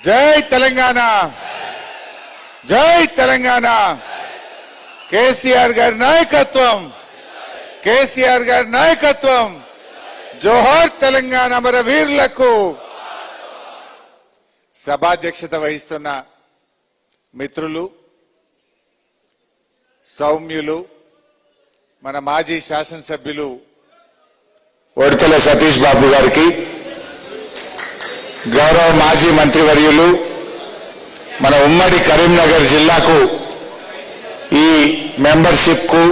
జై తెలంగాణ, జై తెలంగాణ. కేసీఆర్ గారి నాయకత్వం, కేసీఆర్ గారి నాయకత్వం. జోహార్ తెలంగాణ అమర వీరులకు. సభాధ్యక్షత వహిస్తున్న మిత్రులు, సౌమ్యులు, మన మాజీ శాసనసభ్యులు ఉడతల సతీష్ బాబు గారికి, గౌరవ మాజీ మంత్రివర్యులు, మన ఉమ్మడి కరీంనగర్ జిల్లాకు ఈ మెంబర్షిప్ కు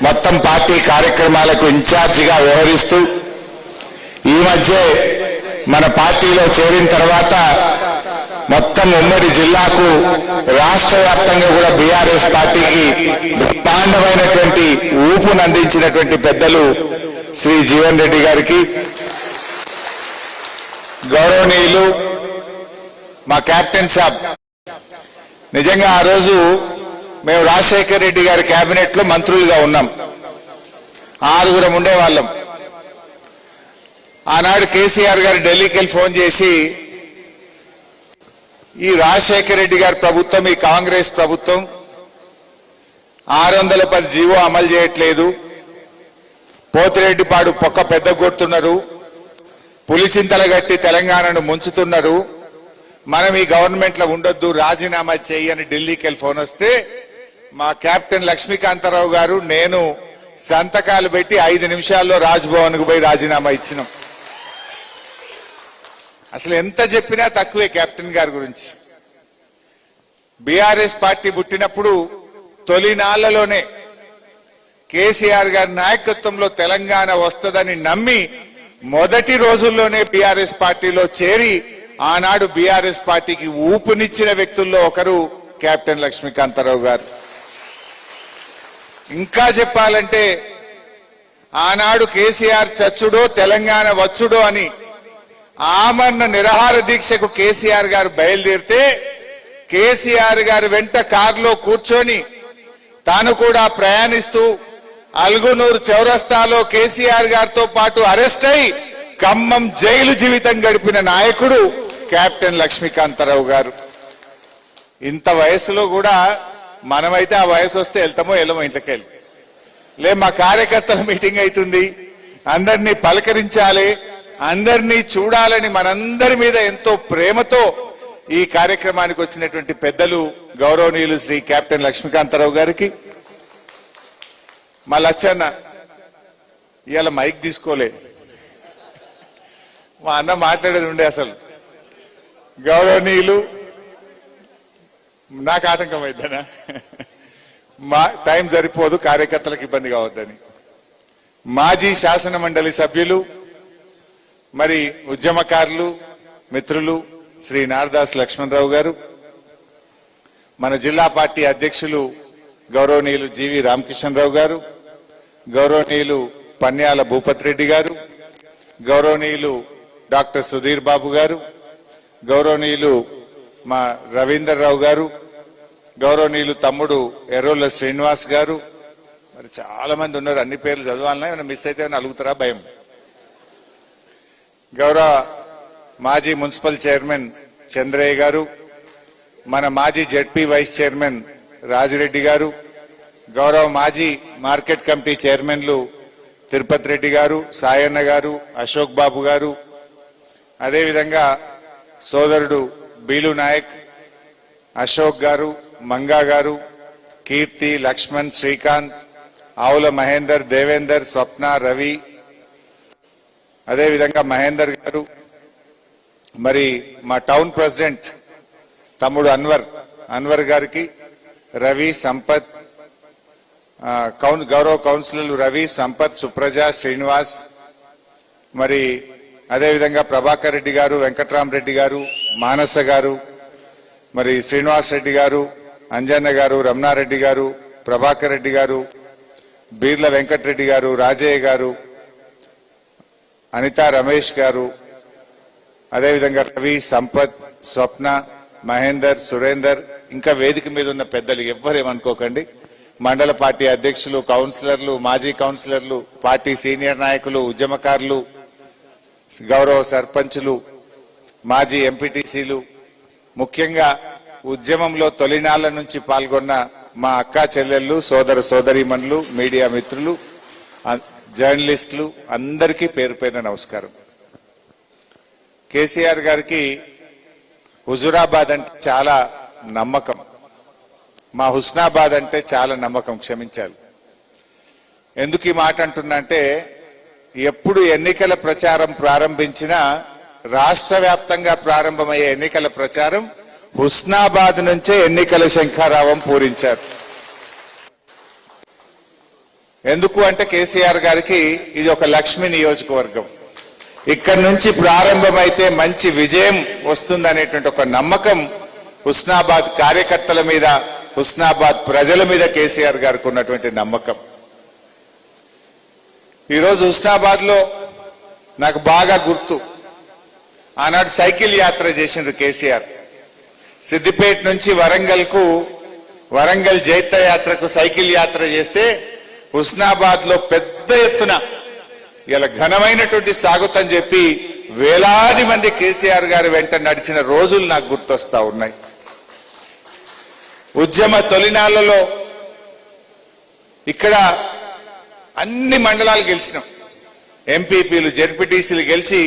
మొత్తం పార్టీ కార్యక్రమాలకు ఇన్ఛార్జిగా వ్యవహరిస్తూ ఈ మధ్య మన పార్టీలో చేరిన తర్వాత మొత్తం ఉమ్మడి జిల్లాకు రాష్ట్ర వ్యాప్తంగా కూడా బీఆర్ఎస్ పార్టీకి బ్రహ్మాండమైనటువంటి ఊపును అందించినటువంటి పెద్దలు శ్రీ జీవన్ రెడ్డి గారికి, గౌరవనీయులు మా కెప్టెన్ సాబ్, నిజంగా ఆ రోజు మేము రాజశేఖర్ రెడ్డి గారి కేబినెట్ లో మంత్రులుగా ఉన్నాం. 6గురం ఉండేవాళ్ళం. ఆనాడు కేసీఆర్ గారు ఢిల్లీకి వెళ్ళి ఫోన్ చేసి, ఈ రాజశేఖర్ రెడ్డి గారి ప్రభుత్వం, ఈ కాంగ్రెస్ ప్రభుత్వం 610 జీవో అమలు చేయట్లేదు, పోతిరెడ్డిపాడు పొక్క పెద్ద కొడుతున్నారు, పులిచింతల గట్టి తెలంగాణను ముంచుతున్నారు, మనం ఈ గవర్నమెంట్ లో ఉండొద్దు, రాజీనామా చేయని ఢిల్లీకి వెళ్ళి ఫోన్ వస్తే మా కెప్టెన్ లక్ష్మీకాంతారావు గారు నేను సంతకాలు పెట్టి 5 నిమిషాల్లో రాజ్భవన్ కు పోయి రాజీనామా ఇచ్చినాం. అసలు ఎంత చెప్పినా తక్కువే కెప్టెన్ గారి గురించి. బీఆర్ఎస్ పార్టీ పుట్టినప్పుడు తొలినాళ్లలోనే కేసీఆర్ గారి నాయకత్వంలో తెలంగాణ వస్తుందని నమ్మి మొదటి రోజుల్లోనే బీఆర్ఎస్ పార్టీలో చేరి ఆనాడు బీఆర్ఎస్ పార్టీకి ఊపునిచ్చిన వ్యక్తుల్లో ఒకరు కెప్టెన్ లక్ష్మీకాంతారావు గారు. ఇంకా చెప్పాలంటే ఆనాడు కేసీఆర్ చచ్చుడో తెలంగాణ వచ్చుడో అని ఆమరణ నిరాహార దీక్షకు కేసీఆర్ గారు బయలుదేరితే కేసీఆర్ గారు వెంట కారులో కూర్చొని తాను కూడా ప్రయాణిస్తూ అల్గునూరు చౌరస్తాలో కేసీఆర్ గారితో పాటు అరెస్ట్ అయి ఖమ్మం జైలు జీవితం గడిపిన నాయకుడు కెప్టెన్ లక్ష్మీకాంతారావు గారు. ఇంత వయసులో కూడా మనమైతే ఆ వయసు వస్తే వెళ్తామో వెళ్ళమో ఇంట్లోకి వెళ్ళి లే, మా కార్యకర్తల మీటింగ్ అవుతుంది, అందరినీ పలకరించాలి, అందరినీ చూడాలని మనందరి మీద ఎంతో ప్రేమతో ఈ కార్యక్రమానికి వచ్చినటువంటి పెద్దలు గౌరవనీయులు శ్రీ కెప్టెన్ లక్ష్మీకాంతారావు గారికి, మా లచ్చన్న ఇవాళ మైక్ తీసుకోలే, మా అన్న మాట్లాడేది ఉండే, అసలు గౌరవనీయులు నాకు ఆటంకం అయిద్దనా, మా టైం సరిపోదు, కార్యకర్తలకు ఇబ్బంది కావద్దని, మాజీ శాసన మండలి సభ్యులు, మరి ఉద్యమకారులు, మిత్రులు శ్రీ నారదాస్ లక్ష్మణరావు గారు, మన జిల్లా పార్టీ అధ్యక్షులు గౌరవనీయులు జీవి రామకిషన్రావు గారు, గౌరవనీయులు పన్యాల భూపతి రెడ్డి గారు, గౌరవనీయులు డాక్టర్ సుధీర్ బాబు గారు, గౌరవనీయులు మా రవీందర్ రావు గారు, గౌరవనీయులు తమ్ముడు ఎర్రోళ్ళ శ్రీనివాస్ గారు, మరి చాలా మంది ఉన్నారు. అన్ని పేర్లు చదవాలన్నా ఏమైనా మిస్ అయితే అలుగుతారా భయం. గౌరవ మాజీ మున్సిపల్ చైర్మన్ చంద్రయ్య గారు, మన మాజీ జెడ్పీ వైస్ చైర్మన్ రాజిరెడ్డి గారు, గౌరవ మాజీ మార్కెట్ కమిటీ చైర్మన్లు తిరుపతి రెడ్డి గారు, సాయన్న గారు, అశోక్ బాబు గారు, అదేవిధంగా సోదరుడు బీలు నాయక్, అశోక్ గారు, మంగా గారు, కీర్తి, లక్ష్మణ్, శ్రీకాంత్, ఆవుల మహేందర్, దేవేందర్, స్వప్న, రవి, అదేవిధంగా మహేందర్ గారు, మరి మా టౌన్ ప్రెసిడెంట్ తమ్ముడు అన్వర్ గారికి, రవి, సంపత్, గౌరవ కౌన్సిలర్లు రవి, సంపత్, సుప్రజ, శ్రీనివాస్, మరి అదేవిధంగా ప్రభాకర్ రెడ్డి గారు, వెంకట్రామరెడ్డి గారు, మానస గారు, మరి శ్రీనివాస్ రెడ్డి గారు, అంజన్న గారు, రమణారెడ్డి గారు, ప్రభాకర్ రెడ్డి గారు, బీర్ల వెంకటరెడ్డి గారు, రాజయ్య గారు, అనితా రమేష్ గారు, అదేవిధంగా రవి, సంపత్, స్వప్న, మహేందర్, సురేందర్, ఇంకా వేదిక మీద ఉన్న పెద్దలు ఎవ్వరేమనుకోకండి, మండల పార్టీ అధ్యక్షులు, కౌన్సిలర్లు, మాజీ కౌన్సిలర్లు, పార్టీ సీనియర్ నాయకులు, ఉద్యమకారులు, గౌరవ సర్పంచులు, మాజీ ఎంపీటీసీలు, ముఖ్యంగా ఉద్యమంలో తొలినాళ్ల నుంచి పాల్గొన్న మా అక్కా చెల్లెళ్ళు, సోదర సోదరీమణులు, మీడియా మిత్రులు, జర్నలిస్టులు అందరికీ పేరు పేరున నమస్కారం. కేసీఆర్ గారికి హుజురాబాద్ అంటే చాలా నమ్మకం, మా హుస్నాబాద్ అంటే చాలా నమ్మకం. క్షమించాలి. ఎందుకు ఈ మాట అంటున్నా అంటే, ఎప్పుడు ఎన్నికల ప్రచారం ప్రారంభించినా రాష్ట్ర వ్యాప్తంగా ప్రారంభమయ్యే ఎన్నికల ప్రచారం హుస్నాబాద్ నుంచే ఎన్నికల శంఖారావం పూరించారు. ఎందుకు అంటే కేసీఆర్ గారికి ఇది ఒక లక్ష్మీ నియోజకవర్గం. ఇక్కడి నుంచి ప్రారంభమైతే మంచి విజయం వస్తుందనేటువంటి ఒక నమ్మకం హుస్నాబాద్ కార్యకర్తల మీద, హుస్నాబాద్ ప్రజల మీద కేసీఆర్ గారికి ఉన్నటువంటి నమ్మకం. ఈరోజు హుస్నాబాద్ లో నాకు బాగా గుర్తు, ఆనాడు సైకిల్ యాత్ర చేసిండ్రు కేసీఆర్. సిద్దిపేట నుంచి వరంగల్ జైత్ర యాత్రకు సైకిల్ యాత్ర చేస్తే హుస్నాబాద్ లో పెద్ద ఎత్తున ఇలా ఘనమైనటువంటి స్వాగతం చెప్పి వేలాది మంది కేసీఆర్ గారి వెంట నడిచిన రోజులు నాకు గుర్తొస్తా ఉన్నాయి. ఉద్యమ తొలినాళ్లలో ఇక్కడ అన్ని మండలాలు గెలిచినాం. ఎంపీపీలు, జెడ్పీటీసీలు గెలిచి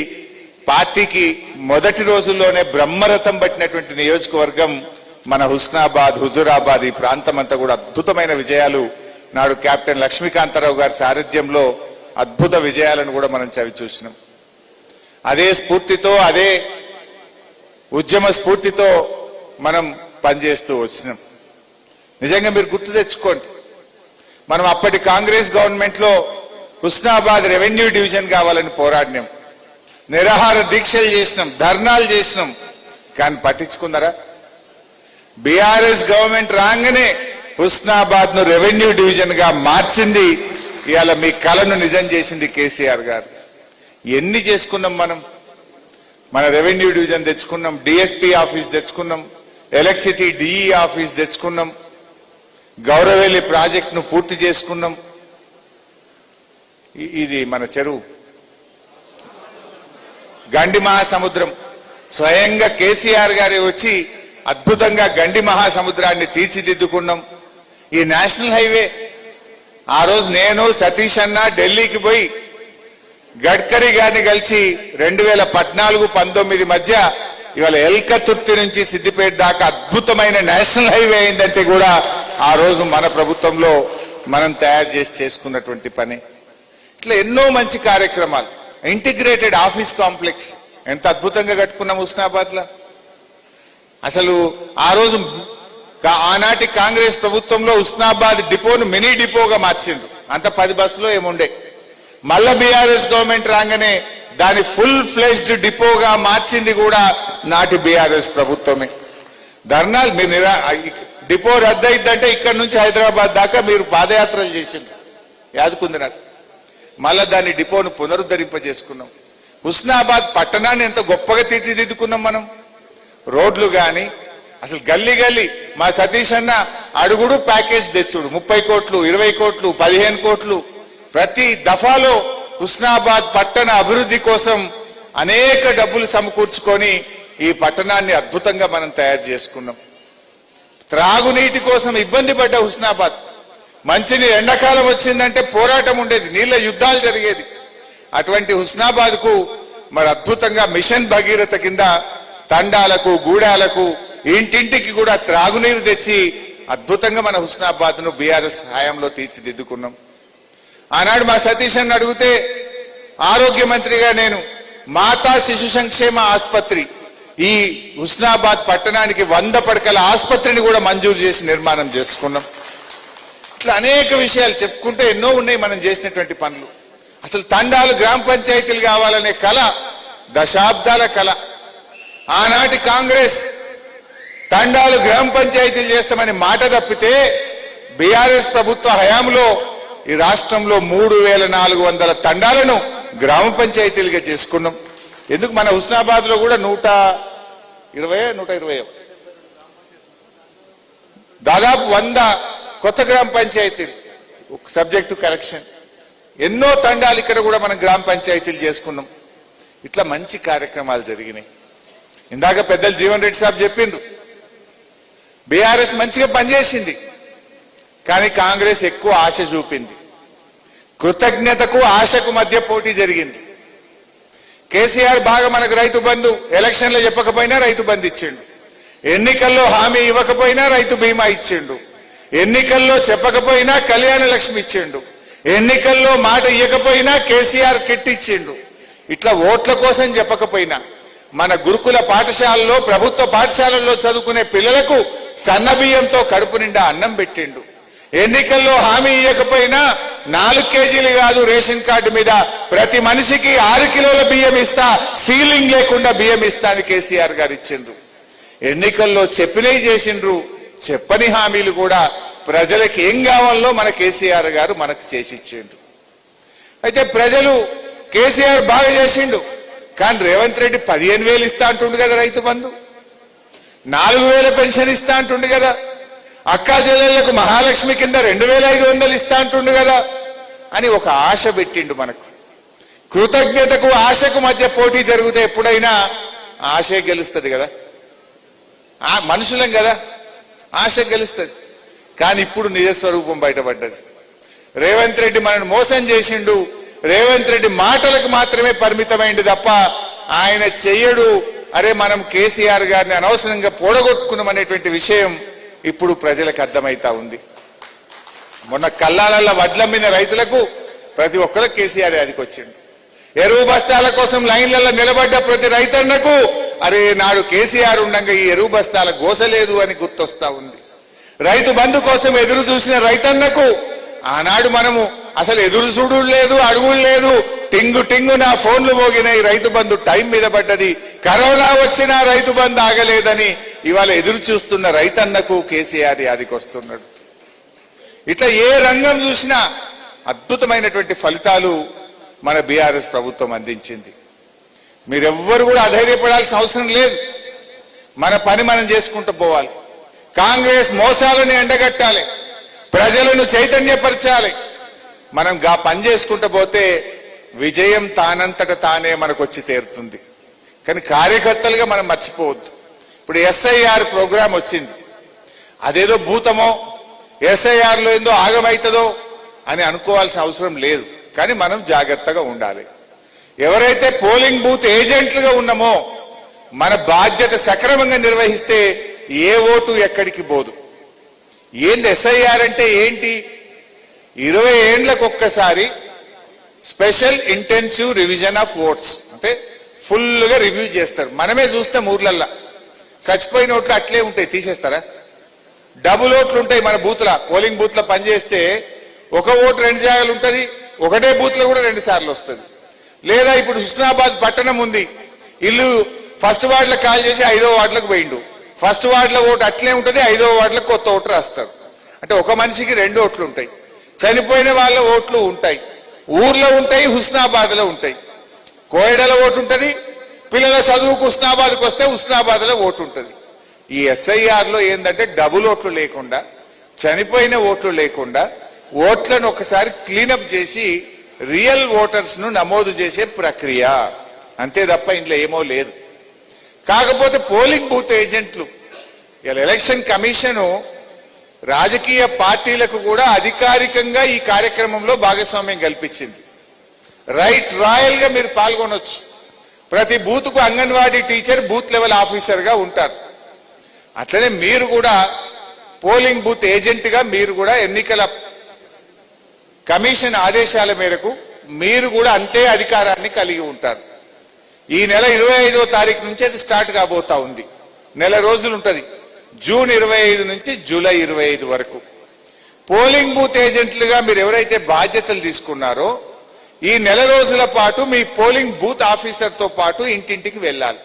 పార్టీకి మొదటి రోజుల్లోనే బ్రహ్మరథం పట్టినటువంటి నియోజకవర్గం మన హుస్నాబాద్, హుజురాబాద్. ఈ ప్రాంతం అంతా కూడా అద్భుతమైన విజయాలు, నాడు కెప్టెన్ లక్ష్మీకాంతారావు గారి సారథ్యంలో అద్భుత విజయాలను కూడా మనం చవి చూసినాం. అదే స్ఫూర్తితో, అదే ఉద్యమ స్ఫూర్తితో మనం పనిచేస్తూ వచ్చినాం. నిజంగా మీరు గుర్తు తెచ్చుకోండి, మనం అప్పటి కాంగ్రెస్ గవర్నమెంట్ లో హుస్నాబాద్ రెవెన్యూ డివిజన్ కావాలని పోరాడినాం, నిరాహార దీక్షలు చేసినాం, ధర్నాలు చేసినాం. కానీ పట్టించుకున్నారా? బీఆర్ఎస్ గవర్నమెంట్ రాగానే హుస్నాబాద్ ను రెవెన్యూ డివిజన్ గా మార్చింది. ఇవాళ మీ కలను నిజం చేసింది కేసీఆర్ గారు. ఎన్ని చేసుకున్నాం మనం? మన రెవెన్యూ డివిజన్ తెచ్చుకున్నాం, డిఎస్పీ ఆఫీస్ తెచ్చుకున్నాం, ఎలక్ట్రిసిటీ డిఈ ఆఫీస్ తెచ్చుకున్నాం, గౌరవెల్లి ప్రాజెక్ట్ ను పూర్తి చేసుకున్నాం. ఇది మన చెరువు గండి మహాసముద్రం స్వయంగా కేసీఆర్ గారి వచ్చి అద్భుతంగా గండి మహాసముద్రాన్ని తీర్చిదిద్దుకున్నాం. ఈ నేషనల్ హైవే ఆ రోజు నేను, సతీష్ అన్న ఢిల్లీకి పోయి గడ్కరీ గారిని కలిసి 2014-19 మధ్య ఇవాళ ఎల్కతుర్తి నుంచి సిద్దిపేట దాకా అద్భుతమైన నేషనల్ హైవే అయిందంటే కూడా ఆ రోజు మన ప్రభుత్వంలో మనం తయారు చేసుకున్నటువంటి పని. ఇట్లా ఎన్నో మంచి కార్యక్రమాలు. ఇంటిగ్రేటెడ్ ఆఫీస్ కాంప్లెక్స్ ఎంత అద్భుతంగా కట్టుకున్నాం హుస్నాబాద్ లో. అసలు ఆ రోజు ఆనాటి కాంగ్రెస్ ప్రభుత్వంలో హుస్నాబాద్ డిపోను మినీ డిపోగా మార్చిండ్రు. అంత 10 బస్సులో ఏముండే. మళ్ళా బీఆర్ఎస్ గవర్నమెంట్ రాగానే దాని ఫుల్ ఫ్లెజ్డ్ డిపోగా మార్చింది కూడా నాటి బీఆర్ఎస్ ప్రభుత్వమే. ధర్నాలు మీరు డిపో రద్దయిద్దంటే ఇక్కడ నుంచి హైదరాబాద్ దాకా మీరు పాదయాత్రలు చేసిండ్రు, యాదుకుంది నాకు. మళ్ళా దాని డిపోను పునరుద్ధరింపజేసుకున్నాం. హుస్నాబాద్ పట్టణాన్ని ఎంత గొప్పగా తీర్చిదిద్దుకున్నాం మనం. రోడ్లు గాని, అసలు గల్లీ గల్లీ మా సతీష్ అన్న అడుగుడు ప్యాకేజ్ తెచ్చుడు, 30 కోట్లు, 20 కోట్లు, 15 కోట్లు. ప్రతి దఫాలో హుస్నాబాద్ పట్టణ అభివృద్ధి కోసం అనేక డబ్బులు సమకూర్చుకొని ఈ పట్టణాన్ని అద్భుతంగా మనం తయారు చేసుకున్నాం. త్రాగునీటి కోసం ఇబ్బంది పడ్డ హుస్నాబాద్, మంచినీరు ఎండాకాలం వచ్చిందంటే పోరాటం ఉండేది, నీళ్ల యుద్ధాలు జరిగేది. అటువంటి హుస్నాబాద్ కు మరి అద్భుతంగా మిషన్ భగీరథ కింద తండాలకు, గూడాలకు, ఇంటింటికి కూడా త్రాగునీరు తెచ్చి అద్భుతంగా మన హుస్నాబాద్ ను బీఆర్ఎస్ హయాంలో తీర్చిదిద్దుకున్నాం. ఆనాడు మా సతీష్ అన్న అడిగితే ఆరోగ్య మంత్రిగా నేను మాతా శిశు సంక్షేమ ఆసుపత్రి, ఈ హుస్నాబాద్ పట్టణానికి 100 పడకల ఆసుపత్రిని కూడా మంజూరు చేసి నిర్మాణం చేసుకున్నాం. ఇట్లా అనేక విషయాలు చెప్పుకుంటే ఎన్నో ఉన్నాయి మనం చేసినటువంటి పనులు. అసలు తండాలు గ్రామ పంచాయతీలు కావాలనే కళ దశాబ్దాల కళ. ఆనాటి కాంగ్రెస్ తండాలు గ్రామ పంచాయతీలు చేస్తామని మాట తప్పితే బీఆర్ఎస్ ప్రభుత్వ హయాంలో ఈ రాష్ట్రంలో 3400 తండాలను గ్రామ పంచాయతీలుగా చేసుకున్నాం. ఎందుకు మన హుస్నాబాద్ లో కూడా 120 దాదాపు 100 కొత్త గ్రామ పంచాయతీలు, సబ్జెక్టు కరెక్షన్. ఎన్నో తండాలు ఇక్కడ కూడా మనం గ్రామ పంచాయతీలు చేసుకున్నాం. ఇట్లా మంచి కార్యక్రమాలు జరిగినాయి. ఇందాక పెద్దలు జీవన్ రెడ్డి సాబ్ చెప్పిండ్రు, బీఆర్ఎస్ మంచిగా పనిచేసింది, కానీ కాంగ్రెస్ ఎక్కువ ఆశ చూపింది. కృతజ్ఞతకు ఆశకు మధ్య పోటీ జరిగింది. కేసీఆర్ బాగా మనకు రైతు బంధు ఎలక్షన్లో చెప్పకపోయినా రైతు బంధు ఇచ్చిండు, ఎన్నికల్లో హామీ ఇవ్వకపోయినా రైతు బీమా ఇచ్చిండు, ఎన్నికల్లో చెప్పకపోయినా కళ్యాణ లక్ష్మి ఇచ్చిండు, ఎన్నికల్లో మాట ఇవ్వకపోయినా కేసీఆర్ కిట్ ఇచ్చిండు. ఇట్లా ఓట్ల కోసం చెప్పకపోయినా మన గురుకుల పాఠశాలలో ప్రభుత్వ పాఠశాలల్లో చదువుకునే పిల్లలకు సన్నబియ్యంతో కడుపు నిండా అన్నం పెట్టిండు. ఎన్నికల్లో హామీ ఇవ్వకపోయినా 4 కేజీలు కాదు రేషన్ కార్డు మీద ప్రతి మనిషికి 6 కిలోల బియ్యం ఇస్తా, సీలింగ్ లేకుండా బియ్యం ఇస్తా అని కేసీఆర్ గారు ఇచ్చిండ్రు. ఎన్నికల్లో చెప్పినవి చేసిండ్రు, చెప్పని హామీలు కూడా ప్రజలకు ఏం కావాలో మన కేసీఆర్ గారు మనకు చేసి ఇచ్చిండ్రు. అయితే ప్రజలు కేసీఆర్ బాగా చేసిండు, కానీ రేవంత్ రెడ్డి 15,000 ఇస్తా అంటుండు కదా, రైతు బంధు 4,000 పెన్షన్ ఇస్తా అంటుండు కదా, అక్కా చెల్లెళ్లకు మహాలక్ష్మి కింద 2,500 ఇస్తా అంటుండు కదా అని ఒక ఆశ పెట్టిండు మనకు. కృతజ్ఞతకు ఆశకు మధ్య పోటీ జరిగితే ఎప్పుడైనా ఆశే గెలుస్తుంది కదా, మనుషులం కదా, ఆశ గెలుస్తుంది. కానీ ఇప్పుడు నిజస్వరూపం బయటపడ్డది. రేవంత్ రెడ్డి మనల్ని మోసం చేసిండు, రేవంత్ రెడ్డి మాటలకు మాత్రమే పరిమితమైంది తప్ప ఆయన చెయ్యడు. అరే మనం కేసీఆర్ గారిని అనవసరంగా పోడగొట్టుకున్నాం అనేటువంటి విషయం ఇప్పుడు ప్రజలకు అర్థమైతా ఉంది. మొన్న కల్లాల వడ్ల మీద రైతులకు ప్రతి ఒక్కరు కేసీఆర్ యాదికి వచ్చిండు. ఎరువు బస్తాల కోసం లైన్లలో నిలబడ్డ ప్రతి రైతన్నకు అరే నాడు కేసీఆర్ ఉండగా ఈ ఎరువు బస్తాల గోసలేదు అని గుర్తొస్తా ఉంది. రైతు బంధు కోసం ఎదురు చూసిన రైతన్నకు ఆనాడు మనము అసలు ఎదురు చూడు లేదు, అడుగులు లేదు, టింగు టింగు నా ఫోన్లు మోగినాయి, రైతు బంధు టైం మీద పడ్డది, కరోనా వచ్చినా రైతు బంధు ఆగలేదని ఇవాళ ఎదురు చూస్తున్న రైతన్నకు కేసీఆర్ యాదికి వస్తున్నాడు. ఇట్లా ఏ రంగం చూసినా అద్భుతమైనటువంటి ఫలితాలు మన బీఆర్ఎస్ ప్రభుత్వం అందించింది. మీరెవ్వరు కూడా అధైర్యపడాల్సిన అవసరం లేదు. మన పని మనం చేసుకుంటూ పోవాలి. కాంగ్రెస్ మోసాలను ఎండగట్టాలి, ప్రజలను చైతన్యపరచాలి. మనం గా పని చేసుకుంటూ పోతే విజయం తానంతట తానే మనకు వచ్చి తీరుతుంది. కానీ కార్యకర్తలుగా మనం మర్చిపోవద్దు. ఇప్పుడు ఎస్ఐఆర్ ప్రోగ్రాం వచ్చింది, అదేదో భూతమో ఎస్ఐఆర్లో ఏందో ఆగమైతుందో అని అనుకోవాల్సిన అవసరం లేదు. కానీ మనం జాగ్రత్తగా ఉండాలి. ఎవరైతే పోలింగ్ బూత్ ఏజెంట్లుగా ఉన్నామో మన బాధ్యత సక్రమంగా నిర్వహిస్తే ఏ ఓటు ఎక్కడికి పోదు. ఏంది ఎస్ఐఆర్ అంటే ఏంటి? 20 ఏండ్లకు ఒక్కసారి special intensive revision of votes అంటే ఫుల్గా రివ్యూ చేస్తారు. మనమే చూస్తాం ఊర్లల్లా చచ్చిపోయిన ఓట్లు అట్లే ఉంటాయి, తీసేస్తారా? డబుల్ ఓట్లు ఉంటాయి మన బూత్ల. పోలింగ్ బూత్లో పనిచేస్తే ఒక ఓటు 2 జాగాలు ఉంటుంది, ఒకటే బూత్లో కూడా 2 సార్లు వస్తుంది. లేదా ఇప్పుడు హుస్నాబాద్ పట్టణం ఉంది, ఇల్లు ఫస్ట్ వార్డులో కాల్ చేసి 5వ వార్డులకు పోయిండు, ఫస్ట్ వార్డులో ఓటు అట్లే ఉంటుంది, 5వ వార్డులో కొత్త ఓటు రాస్తారు. అంటే ఒక మనిషికి 2 ఓట్లు ఉంటాయి. చనిపోయిన వాళ్ళ ఓట్లు ఉంటాయి, ఊర్లో ఉంటాయి, హుస్నాబాద్లో ఉంటాయి. కోయడలో ఓటు ఉంటుంది, పిల్లల చదువుకు హుస్నాబాద్కి వస్తే హుస్నాబాద్లో ఓటు ఉంటుంది. ఈ ఎస్ఐఆర్లో ఏంటంటే డబుల్ ఓట్లు లేకుండా, చనిపోయిన ఓట్లు లేకుండా ఓట్లను ఒకసారి క్లీనప్ చేసి రియల్ ఓటర్స్ ను నమోదు చేసే ప్రక్రియ అంతే తప్ప ఇంట్లో ఏమో లేదు. కాకపోతే పోలింగ్ బూత్ ఏజెంట్లు ఇలా ఎలక్షన్ కమిషను రాజకీయ పార్టీలకు కూడా అధికారికంగా ఈ కార్యక్రమంలో భాగస్వామ్యం కల్పించింది. రైట్ రాయల్ గా మీరు పాల్గొనొచ్చు. ప్రతి బూత్ కు anganwadi teacher booth level officer గా ఉంటారు. అట్లనే మీరు కూడా పోలింగ్ బూత్ ఏజెంట్ గా మీరు కూడా ఎన్నికల కమిషన్ ఆదేశాల మేరకు మీరు కూడా అంతే అధికారాన్ని కలిగి ఉంటారు. ఈ నెల 25వ తారీఖు నుంచి అది స్టార్ట్ కాబోతా ఉంది. నెల రోజులు ఉంటుంది, జూన్ 25 నుంచి జూలై 25 వరకు. పోలింగ్ బూత్ ఏజెంట్లుగా మీరు ఎవరైతే బాధ్యతలు తీసుకున్నారో ఈ నెల రోజుల పాటు మీ పోలింగ్ బూత్ ఆఫీసర్తో పాటు ఇంటింటికి వెళ్ళాలి.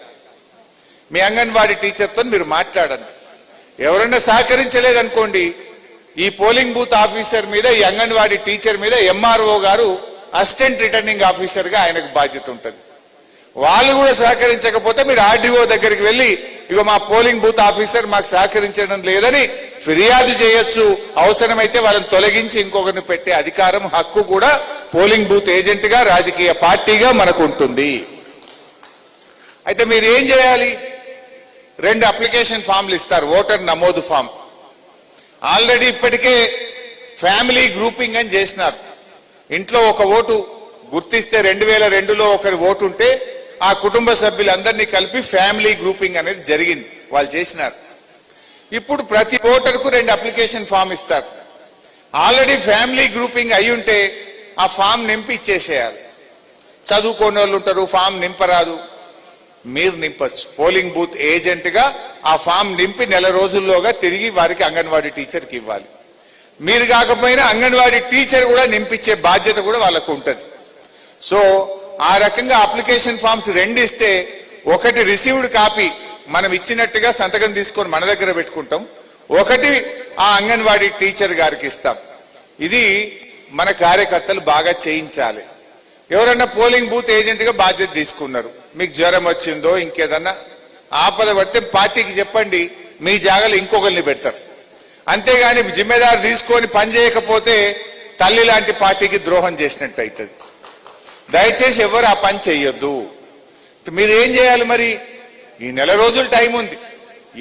మీ అంగన్వాడీ టీచర్తో మీరు మాట్లాడండి. ఎవరన్నా సహకరించలేదనుకోండి, ఈ పోలింగ్ బూత్ ఆఫీసర్ మీద, ఈ అంగన్వాడీ టీచర్ మీద ఎంఆర్ఓ గారు అసిస్టెంట్ రిటర్నింగ్ ఆఫీసర్ గా ఆయనకు బాధ్యత ఉంటుంది. వాళ్ళు కూడా సహకరించకపోతే మీరు ఆర్డీఓ దగ్గరికి వెళ్ళి ఇగో మా పోలింగ్ బూత్ ఆఫీసర్ మాకు సహకరించడం లేదని ఫిర్యాదు చేయొచ్చు. అవసరమైతే వాళ్ళని తొలగించి ఇంకొకరిని పెట్టే అధికారం, హక్కు కూడా పోలింగ్ బూత్ ఏజెంట్ గా, రాజకీయ పార్టీగా మనకు ఉంటుంది. అయితే మీరు ఏం చేయాలి? 2 అప్లికేషన్ ఫామ్లు ఇస్తారు, ఓటర్ నమోదు ఫామ్. ఆల్రెడీ ఇప్పటికే ఫ్యామిలీ గ్రూపింగ్ అని చేసినారు. ఇంట్లో ఒక ఓటు గుర్తిస్తే 2002లో ఒకరి ఓటు ఉంటే ఆ కుటుంబ సభ్యులందరినీ కలిపి ఫ్యామిలీ గ్రూపింగ్ అనేది జరిగింది, వాళ్ళు చేసినారు. ఇప్పుడు ప్రతి ఓటర్కు 2 అప్లికేషన్ ఫామ్ ఇస్తారు. ఆల్రెడీ ఫ్యామిలీ గ్రూపింగ్ అయి ఉంటే ఆ ఫామ్ నింపి ఇచ్చేసేయాలి. చదువుకోని వాళ్ళు ఉంటారు, ఫామ్ నింపరాదు, మీరు నింపచ్చు. పోలింగ్ బూత్ ఏజెంట్ గా ఆ ఫామ్ నింపి నెల రోజుల్లోగా తిరిగి వారికి అంగన్వాడీ టీచర్కి ఇవ్వాలి. మీరు కాకపోయినా అంగన్వాడీ టీచర్ కూడా నింపించే బాధ్యత కూడా వాళ్ళకు ఉంటుంది. సో ఆ రకంగా అప్లికేషన్ ఫామ్స్ 2 ఇస్తే, ఒకటి రిసీవ్డ్ కాపీ మనం ఇచ్చినట్టుగా సంతకం తీసుకొని మన దగ్గర పెట్టుకుంటాం, ఒకటి ఆ అంగన్వాడీ టీచర్ గారికి ఇస్తాం. ఇది మన కార్యకర్తలు బాగా చేయించాలి. ఎవరన్నా పోలింగ్ బూత్ ఏజెంట్ గా బాధ్యత తీసుకున్నారు, మీకు జ్వరం వచ్చిందో ఇంకేదన్నా ఆపద పడితే పార్టీకి చెప్పండి, మీ జాగాలో ఇంకొకరిని పెడతారు. అంతేగాని జిమ్మెదారు తీసుకొని పని చేయకపోతే తల్లి లాంటి పార్టీకి ద్రోహం చేసినట్టు అవుతుంది. దయచేసి ఎవరు ఆ పని చెయ్యొద్దు. మీరు ఏం చేయాలి మరి? ఈ నెల రోజులు టైం ఉంది.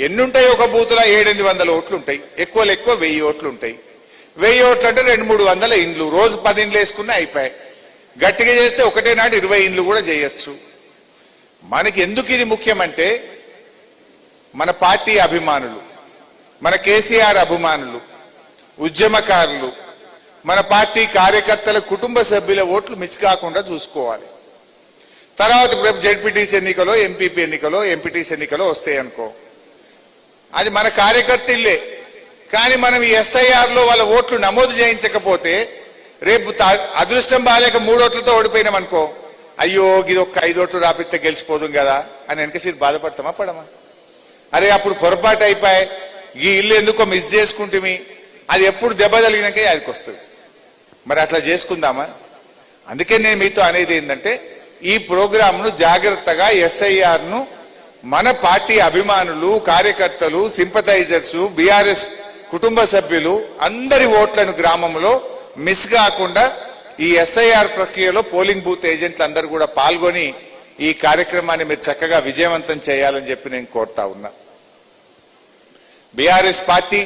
ఎన్నుంటాయి? ఒక బూతులో 700-800 ఓట్లు ఉంటాయి, ఎక్కువ 1000 ఓట్లు ఉంటాయి. 1000 ఓట్లు అంటే 200-300 ఇండ్లు, రోజు 10 ఇండ్లు వేసుకున్నా అయిపోయాయి. గట్టిగా చేస్తే ఒకటే నాటి 20 ఇండ్లు కూడా చేయొచ్చు. మనకి ఎందుకు ఇది ముఖ్యమంటే, మన పార్టీ అభిమానులు, మన కేసీఆర్ అభిమానులు, ఉద్యమకారులు, మన పార్టీ కార్యకర్తల కుటుంబ సభ్యుల ఓట్లు మిస్ కాకుండా చూసుకోవాలి. తర్వాత రేపు జెడ్పీటీసీ ఎన్నికలో, ఎంపీపీ ఎన్నికలో, ఎంపీటీసీ ఎన్నికలో వస్తాయి అనుకో, అది మన కార్యకర్త ఇల్లే. కానీ మనం ఈ SIR లో వాళ్ళ ఓట్లు నమోదు చేయించకపోతే, రేపు అదృష్టం బాలేక 3 ఓట్లతో ఓడిపోయినాం అనుకో, అయ్యో ఇది ఒక 5 ఓట్లు రాపిస్తే గెలిచిపోదు కదా అని వెనకసరి బాధపడతామా పడమా? అరే అప్పుడు పొరపాటు అయిపోయి ఈ ఇల్లు ఎందుకో మిస్ చేసుకుంటుమి, అది ఎప్పుడు దెబ్బ తగిలినాకే అదికి వస్తుంది. మరి అట్లా చేసుకుందామా? అందుకే నేను మీతో అనేది ఏంటంటే, ఈ ప్రోగ్రాంను జాగ్రత్తగా SIR ను మన పార్టీ అభిమానులు, కార్యకర్తలు, సింపథైజర్స్, BRS కుటుంబ సభ్యులు అందరి ఓట్లను గ్రామంలో మిస్ కాకుండా ఈ SIR ప్రక్రియలో పోలింగ్ బూత్ ఏజెంట్లు అందరూ కూడా పాల్గొని ఈ కార్యక్రమాన్ని మీరు చక్కగా విజయవంతం చేయాలని చెప్పి నేను కోరుతా ఉన్నా. BRS పార్టీ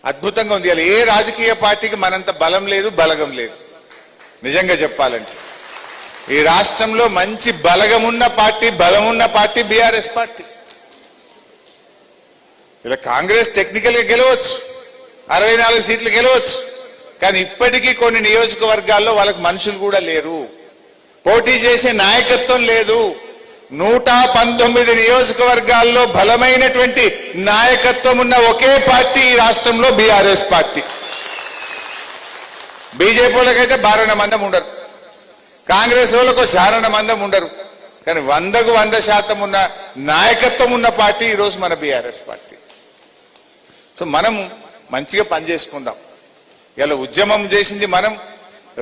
అద్భుతంగా ఉంది. ఏ రాజకీయ పార్టీకి మనంత బలం లేదు, బలగం లేదు. నిజంగా చెప్పాలంటే ఈ రాష్ట్రంలో మంచి బలగమున్న పార్టీ, బలమున్న పార్టీ BRS పార్టీ. ఇలా కాంగ్రెస్ టెక్నికల్ గా గెలవచ్చు, 64 సీట్లు గెలవచ్చు, కానీ ఇప్పటికీ కొన్ని నియోజకవర్గాల్లో వాళ్ళకి మనుషులు కూడా లేరు, పోటీ చేసే నాయకత్వం లేదు. 119 నియోజకవర్గాల్లో బలమైనటువంటి నాయకత్వం ఉన్న ఒకే పార్టీ ఈ రాష్ట్రంలో BRS పార్టీ. బీజేపీ వాళ్ళకైతే 12 మందం ఉండరు, కాంగ్రెస్ వాళ్ళకు చారణ మందం ఉండరు, కానీ 100కు 100% ఉన్న నాయకత్వం ఉన్న పార్టీ ఈరోజు మన BRS పార్టీ. సో మనం మంచిగా పనిచేసుకుందాం. ఇలా ఉద్యమం చేసింది మనం,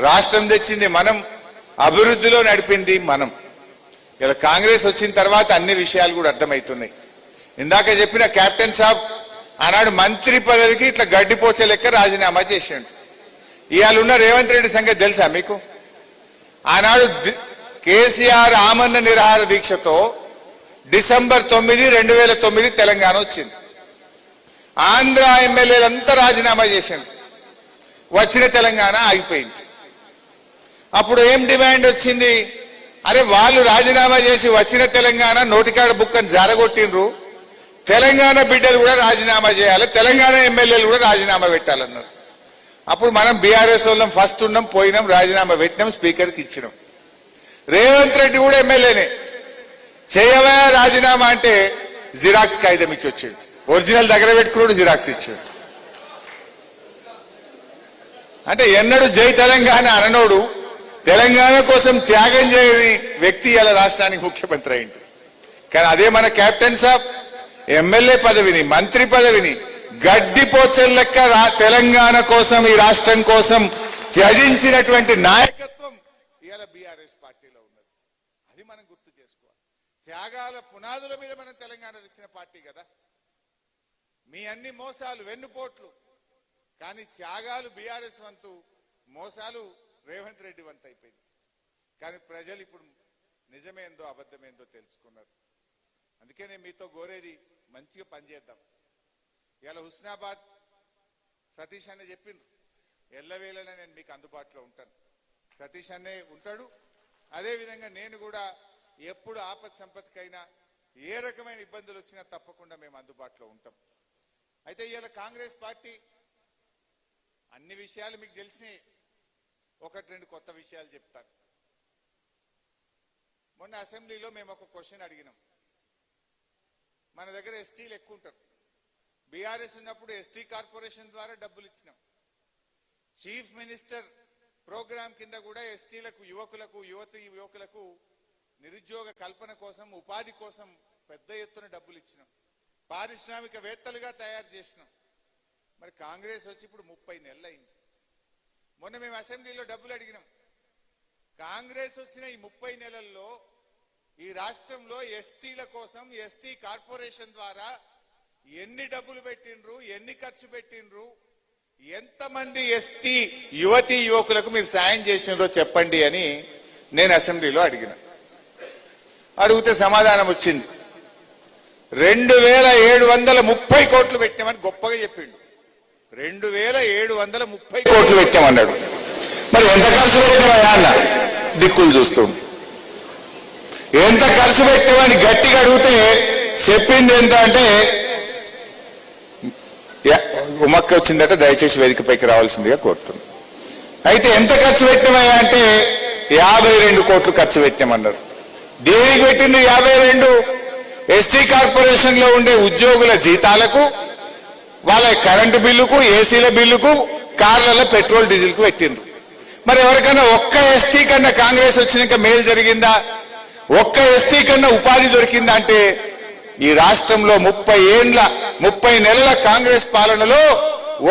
రాష్ట్రం తెచ్చింది మనం, అభివృద్ధిలో నడిపింది మనం. ఇలా కాంగ్రెస్ వచ్చిన తర్వాత అన్ని విషయాలు కూడా అర్థమవుతున్నాయి. ఇందాక చెప్పిన కెప్టెన్ సాబ్ ఆనాడు మంత్రి పదవికి ఇట్లా గడ్డిపోచే లెక్క రాజీనామా చేసిండు. ఇవాళ ఉన్న రేవంత్ రెడ్డి సంగతి తెలుసా మీకు? ఆనాడు కేసీఆర్ ఆమరణ నిరాహార దీక్షతో డిసెంబర్ 9, 2009 తెలంగాణ వచ్చింది. ఆంధ్ర ఎమ్మెల్యేలంతా రాజీనామా చేసిండు, వచ్చిన తెలంగాణ ఆగిపోయింది. అప్పుడు ఏం డిమాండ్ వచ్చింది? అరే వాళ్ళు రాజీనామా చేసి వచ్చిన తెలంగాణ నోటికాడ బుక్కని జారగొట్టిండ్రు, తెలంగాణ బిడ్డలు కూడా రాజీనామా చేయాలి, తెలంగాణ ఎమ్మెల్యేలు కూడా రాజీనామా పెట్టాలన్నారు. అప్పుడు మనం BRS వాళ్ళం ఫస్ట్ ఉన్నాం, పోయినాం, రాజీనామా పెట్టినాం, స్పీకర్కి ఇచ్చినాం. రేవంత్ రెడ్డి కూడా ఎమ్మెల్యేనే, చేయవా రాజీనామా అంటే జిరాక్స్ కాగితం ఇచ్చి వచ్చాడు, ఒరిజినల్ దగ్గర పెట్టుకున్నాడు, జిరాక్స్ ఇచ్చాడు. అంటే ఎన్నడూ జై తెలంగాణ అననోడు, తెలంగాణ కోసం త్యాగం చేయని వ్యక్తి ఇలా రాష్ట్రానికి ముఖ్యమంత్రి అయింది. కానీ అదే మన కెప్టెన్ సాబ్ ఎమ్మెల్యే పదవిని, మంత్రి పదవిని గడ్డి పోచల్ లెక్క తెలంగాణ కోసం, ఈ రాష్ట్రం కోసం త్యజించినటువంటి నాయకత్వం ఇవాళ BRS పార్టీలో ఉన్నది. అది మనం గుర్తు చేసుకోవాలి. త్యాగాల పునాదుల మీద మనం తెలంగాణ తెచ్చిన పార్టీ కదా. మీ అన్ని మోసాలు, వెన్నుపోట్లు, కానీ త్యాగాలు BRS వంతు, మోసాలు రేవంత్ రెడ్డి వంతు అయిపోయింది. కానీ ప్రజలు ఇప్పుడు నిజమేందో అబద్ధమేందో తెలుసుకున్నారు. అందుకే నేను మీతో కోరేది మంచిగా పనిచేద్దాం. ఇలా హుస్నాబాద్ సతీష్ అనే చెప్పిండ్రు, ఎల్లవేళలా నేను మీకు అందుబాటులో ఉంటాను. సతీష్ అనే ఉంటాడు. అదేవిధంగా నేను కూడా ఎప్పుడు ఆపద సంపత్కైనా ఏ రకమైన ఇబ్బందులు వచ్చినా తప్పకుండా మేము అందుబాటులో ఉంటాం. అయితే ఇవాళ కాంగ్రెస్ పార్టీ అన్ని విషయాలు మీకు తెలిసి ఒకటి రెండు కొత్త విషయాలు చెప్తాను. మొన్న అసెంబ్లీలో మేము ఒక క్వశ్చన్ అడిగినాం. మన దగ్గర ఎస్టీలు ఎక్కువ ఉంటారు. బీఆర్ఎస్ ఉన్నప్పుడు ఎస్టీ కార్పొరేషన్ ద్వారా డబ్బులు ఇచ్చినాం. చీఫ్ మినిస్టర్ ప్రోగ్రాం కింద కూడా ఎస్టీలకు, యువకులకు నిరుద్యోగ కల్పన కోసం, ఉపాధి కోసం పెద్ద ఎత్తున డబ్బులు ఇచ్చినాం. పారిశ్రామికవేత్తలుగా తయారు చేసినాం. మరి కాంగ్రెస్ వచ్చి ఇప్పుడు 30 నెలలు అయింది. మొన్న మేము అసెంబ్లీలో డబ్బులు అడిగినాం. కాంగ్రెస్ వచ్చిన ఈ 30 నెలల్లో ఈ రాష్ట్రంలో ఎస్టీల కోసం ఎస్టీ కార్పొరేషన్ ద్వారా ఎన్ని డబ్బులు పెట్టిండ్రు, ఎన్ని ఖర్చు పెట్టిండ్రు, ఎంతమంది ఎస్టీ యువకులకు మీరు సాయం చేసినారో చెప్పండి అని నేను అసెంబ్లీలో అడిగిన. అడిగితే సమాధానం వచ్చింది. 2730 కోట్లు పెట్టామని గొప్పగా చెప్పిండు. 2730 కోట్లు పెట్టామన్నాడు. మరి ఎంత ఖర్చు పెట్టామయ్యా అన్న దిక్కులు చూస్తుంది. ఎంత ఖర్చు పెట్టామని గట్టిగా అడిగితే చెప్పింది ఎంత అంటే, ఉమక్క వచ్చిందట, దయచేసి వేదికపైకి రావాల్సిందిగా కోరుతుంది. అయితే ఎంత ఖర్చు పెట్టామయ్యా అంటే 52 కోట్లు ఖర్చు పెట్టామన్నారు. దేనికి పెట్టింది 52? ఎస్టీ కార్పొరేషన్ లో ఉండే ఉద్యోగుల జీతాలకు, వాళ్ళ కరెంటు బిల్లుకు, ఏసీల బిల్లుకు, కార్లలో పెట్రోల్ డీజిల్ కు పెట్టిండ్రు. మరి ఎవరికైనా ఒక్క ఎస్టీ కన్నా కాంగ్రెస్ వచ్చినాక మేలు జరిగిందా? ఒక్క ఎస్టీ కన్నా ఉపాధి దొరికిందా అంటే ఈ రాష్ట్రంలో 30 నెలల కాంగ్రెస్ పాలనలో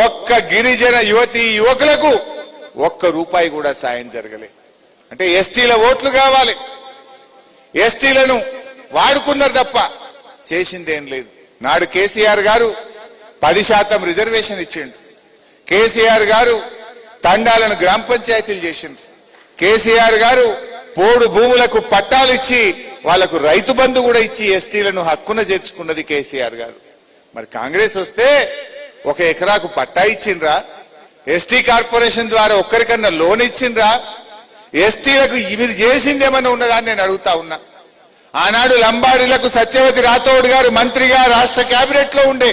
ఒక్క గిరిజన యువకులకు ₹1 కూడా సాయం జరగలే. అంటే ఎస్టీల ఓట్లు కావాలి, ఎస్టీలను వాడుకున్నారు తప్ప చేసిందేం లేదు. నాడు కేసీఆర్ గారు 10% రిజర్వేషన్ ఇచ్చిండు. కేసీఆర్ గారు తండాలను గ్రామ పంచాయతీలు చేసిండ్రు. కేసీఆర్ గారు పోడు భూములకు పట్టాలు ఇచ్చి వాళ్లకు రైతు బంధు కూడా ఇచ్చి ఎస్టీలను హక్కున చేర్చుకున్నది కేసీఆర్ గారు. మరి కాంగ్రెస్ వస్తే 1 ఎకరాకు పట్టా ఇచ్చిండ్రా? ఎస్టీ కార్పొరేషన్ ద్వారా ఒక్కరికన్నా లోన్ ఇచ్చిండ్రా? ఎస్టీలకు మీరు చేసిందేమన్నా ఉన్నదా అని నేను అడుగుతా ఉన్నా. ఆనాడు లంబాడీలకు సత్యవతి రాథోడ్ గారు మంత్రిగా రాష్ట్ర కేబినెట్ లో ఉండే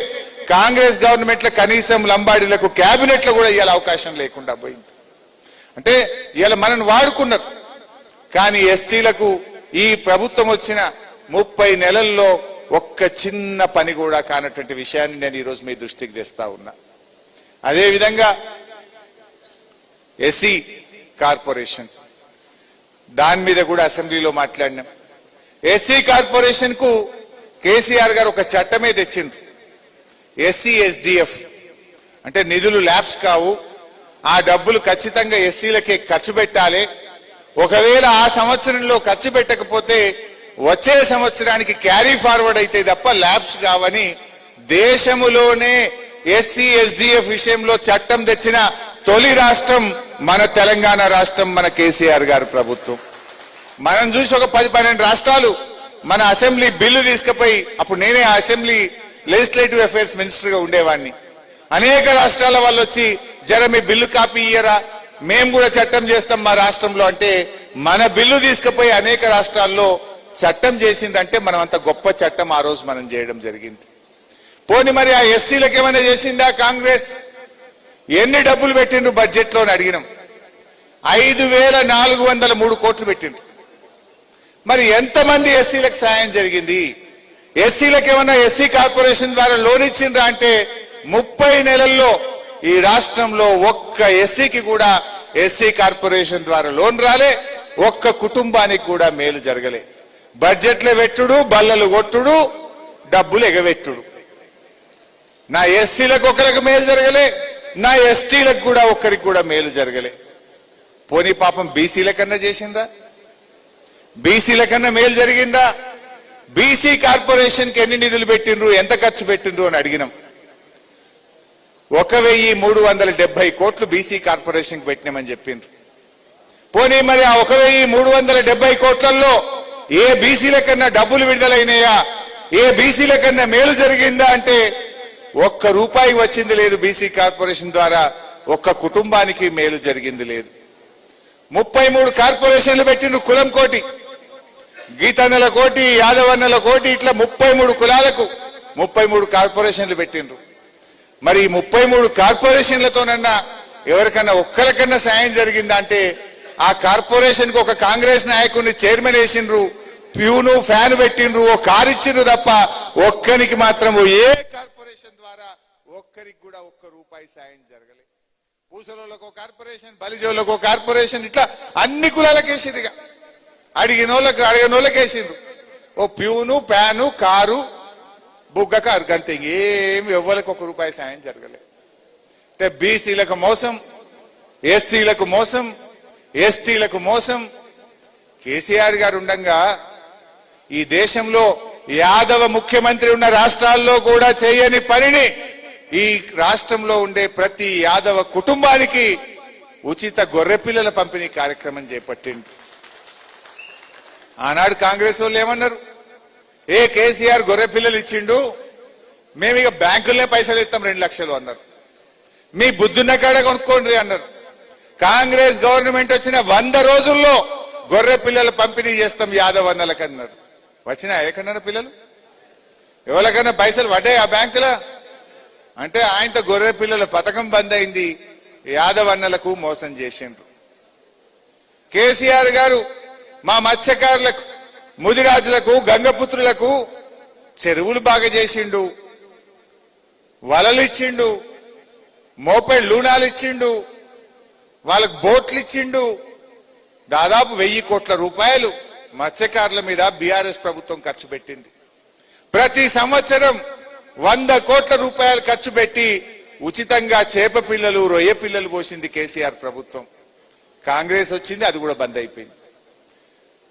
కాంగ్రెస్ గవర్నమెంట్ లో కనీసం లంబాడీలకు కేబినెట్ లో కూడా ఇవాళ అవకాశం లేకుండా పోయింది. అంటే ఇవాళ మనల్ని వాడుకున్నారు. కానీ ఎస్టీలకు ఈ ప్రభుత్వం వచ్చిన 30 నెలల్లో ఒక్క చిన్న పని కూడా కానటువంటి విషయాన్ని నేను ఈరోజు మీ దృష్టికి తెస్తా ఉన్నా. అదేవిధంగా ఎస్సీ కార్పొరేషన్ దాని మీద కూడా అసెంబ్లీలో మాట్లాడినాం. ఎస్సీ కార్పొరేషన్ కు కేసీఆర్ గారు ఒక చట్టమే తెచ్చిండ్రు. ఎస్సీ/ఎస్డిఎఫ్ అంటే నిధులు ల్యాప్స్ కావు, ఆ డబ్బులు ఖచ్చితంగా ఎస్సీలకే ఖర్చు పెట్టాలి. ఒకవేళ ఆ సంవత్సరంలో ఖర్చు పెట్టకపోతే వచ్చే సంవత్సరానికి క్యారీ ఫార్వర్డ్ అయితే తప్ప ల్యాప్స్ కావని దేశములోనే ఎస్సీ/ఎస్డిఎఫ్ విషయంలో చట్టం తెచ్చిన తొలి రాష్ట్రం మన తెలంగాణ రాష్ట్రం, మన కేసీఆర్ గారు ప్రభుత్వం. మనం చూసి ఒక 10-12 రాష్ట్రాలు మన అసెంబ్లీ బిల్లు తీసుకుపోయి, అప్పుడు నేనే ఆ అసెంబ్లీ లెజిస్లేటివ్ అఫైర్స్ మినిస్టర్ గా ఉండేవాడిని. అనేక రాష్ట్రాల వాళ్ళు వచ్చి జర మీ బిల్లు కాపీ ఇయ్యరా, మేము కూడా చట్టం చేస్తాం మా రాష్ట్రంలో అంటే, మన బిల్లు తీసుకుపోయి అనేక రాష్ట్రాల్లో చట్టం చేసిందంటే మనం అంత గొప్ప చట్టం ఆ రోజు మనం చేయడం జరిగింది. పోనీ మరి ఆ ఎస్సీలకు ఏమైనా చేసిందా కాంగ్రెస్? ఎన్ని డబ్బులు పెట్టిండ్రు బడ్జెట్ లో అడిగినాం. 5403 కోట్లు పెట్టిండ్రు. మరి ఎంతమంది ఎస్సీలకు సాయం జరిగింది? ఎస్సీలకు ఏమన్నా ఎస్సీ కార్పొరేషన్ ద్వారా లోన్ ఇచ్చిండ్రా అంటే 30 నెలల్లో ఈ రాష్ట్రంలో ఒక్క ఎస్సీకి కూడా ఎస్సీ కార్పొరేషన్ ద్వారా లోన్ రాలే, ఒక్క కుటుంబానికి కూడా మేలు జరగలే. బడ్జెట్లో పెట్టుడు, బల్లలు కొట్టుడు, డబ్బులు ఎగబెట్టుడు. నా ఎస్సీలకు ఒకరికి మేలు జరగలే, నా ఎస్టీలకు కూడా ఒక్కరికి కూడా మేలు జరగలే. పోనీ పాపం బీసీల కన్నా చేసిందా? బీసీల కన్నా మేలు జరిగిందా? బీసీ కార్పొరేషన్ కి ఎన్ని నిధులు పెట్టిండ్రు, ఎంత ఖర్చు పెట్టిండ్రు అని అడిగినాం. 1370 కోట్లు బీసీ కార్పొరేషన్ కి పెట్టినామని చెప్పిండ్రు. పోనీ మరి ఆ 1370 కోట్లలో ఏ బీసీల కన్నా డబ్బులు విడుదలైనాయా? ఏ బీసీల కన్నా మేలు జరిగిందా అంటే ఒక్క రూపాయి వచ్చింది లేదు. బీసీ కార్పొరేషన్ ద్వారా ఒక్క కుటుంబానికి మేలు జరిగింది లేదు. 33 కార్పొరేషన్లు పెట్టిండ్రు. కులం కోటి, గీతన్నల కోటి, యాదవన్నల కోటి, ఇట్లా 33 కులాలకు 33 కార్పొరేషన్లు పెట్టిండ్రు. మరి 33 కార్పొరేషన్లతోనన్నా ఎవరికన్నా ఒక్కరికన్నా సాయం జరిగిందా అంటే ఆ కార్పొరేషన్ కు ఒక కాంగ్రెస్ నాయకుడిని చైర్మన్ వేసిండ్రు, ప్యూను ఫ్యాన్ పెట్టిండ్రు, ఓ కారు ఇచ్చిండ్రు తప్ప ఒక్కరికి మాత్రం ఏ కార్పొరేషన్ ద్వారా ఒక్కరికి కూడా ఒక్క రూపాయి సాయం జరగలేదు. పూసలోళ్ళకు కార్పొరేషన్, బలిజోళ్ళకు కార్పొరేషన్, ఇట్లా అన్ని కులాలకు వేసిండ్రు. అడిగినోళ్ళకి వేసిండ్రు. ఓ ప్యూను ఫ్యాను కారు బుగ్గ కారు గంతే, ఏమి ఎవ్వరికి ఒక్క రూపాయి సాయం జరగలేదు. అంటే బీసీలకు మోసం, ఎస్సీలకు మోసం, ఎస్టీలకు మోసం. కేసీఆర్ గారు ఉండగా ఈ దేశంలో యాదవ ముఖ్యమంత్రి ఉన్న రాష్ట్రాల్లో కూడా చేయని పనిని ఈ రాష్ట్రంలో ఉండే ప్రతి యాదవ కుటుంబానికి ఉచిత గొర్రె పిల్లల పంపిణీ కార్యక్రమం చేపట్టిండు. ఆనాడు కాంగ్రెస్ వాళ్ళు ఏమన్నారు? ఏ కేసీఆర్ గొర్రె పిల్లలు ఇచ్చిండు, మేము ఇక బ్యాంకులనే పైసలు ఇస్తాం 2 లక్షలు అన్నారు. మీ బుద్ధున్న కాడ కొనుక్కోండి అన్నారు. కాంగ్రెస్ గవర్నమెంట్ వచ్చిన 100 రోజుల్లో గొర్రె పిల్లల పంపిణీ చేస్తాం యాదవ్ అన్నలకు అన్నారు. వచ్చినా ఎక్కడన్నా పిల్లలు? ఎవరికన్నా పైసలు పడ్డాయి ఆ బ్యాంకులో? అంటే ఆయనతో గొర్రె పిల్లల పథకం బంద్ అయింది. యాదవ్ అన్నలకు మోసం చేసిండ్రు. కేసీఆర్ గారు మా మత్స్యకారులకు, ముదిరాజులకు, గంగపుత్రులకు చెరువులు బాగా చేసిండు, వలలు ఇచ్చిండు, మోపెడ్ లూనాలు ఇచ్చిండు, వాళ్ళకు బోట్లు ఇచ్చిండు. దాదాపు 1000 కోట్ల రూపాయలు మత్స్యకారుల మీద బీఆర్ఎస్ ప్రభుత్వం ఖర్చు పెట్టింది. ప్రతి సంవత్సరం 100 కోట్ల రూపాయలు ఖర్చు పెట్టి ఉచితంగా చేప పిల్లలు, రొయ్య పిల్లలు పోసింది కేసీఆర్ ప్రభుత్వం. కాంగ్రెస్ వచ్చింది, అది కూడా బంద్ అయిపోయింది.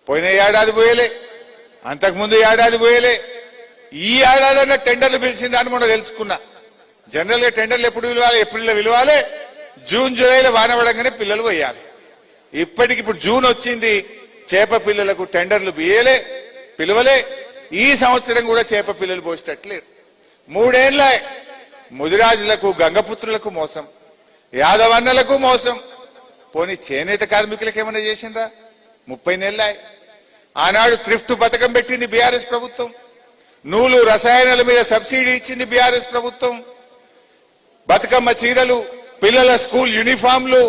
పోయిన ఏడాది పోయలే, అంతకుముందు ఏడాది పోయలే. ఈ ఏడాదన్నా టెండర్లు పిలిచిందని మొన్న తెలుసుకున్నా. జనరల్ గా టెండర్లు ఎప్పుడు పిలవాలి? ఏప్రిల్లో పిలవాలి, జూన్ జూలైలో వానపడంగానే పిల్లలు పోయాలి. ఇప్పటికిప్పుడు జూన్ వచ్చింది, చేప పిల్లలకు టెండర్లు పిలవలే. ఈ సంవత్సరం కూడా చేప పిల్లలు పోసేటట్లేరు. 3 ఏళ్ల ముదిరాజులకు, గంగపుత్రులకు మోసం, యాదవన్నలకు మోసం. పోనీ చేనేత కార్మికులకు ఏమైనా చేసిండ్రా? 30 నెలల ఆనాడు థ్రిఫ్ట్ పథకం పెట్టింది బీఆర్ఎస్ ప్రభుత్వం. నూలు, రసాయనాల మీద సబ్సిడీ ఇచ్చింది బీఆర్ఎస్ ప్రభుత్వం. బతుకమ్మ చీరలు, పిల్లల స్కూల్ యూనిఫామ్లు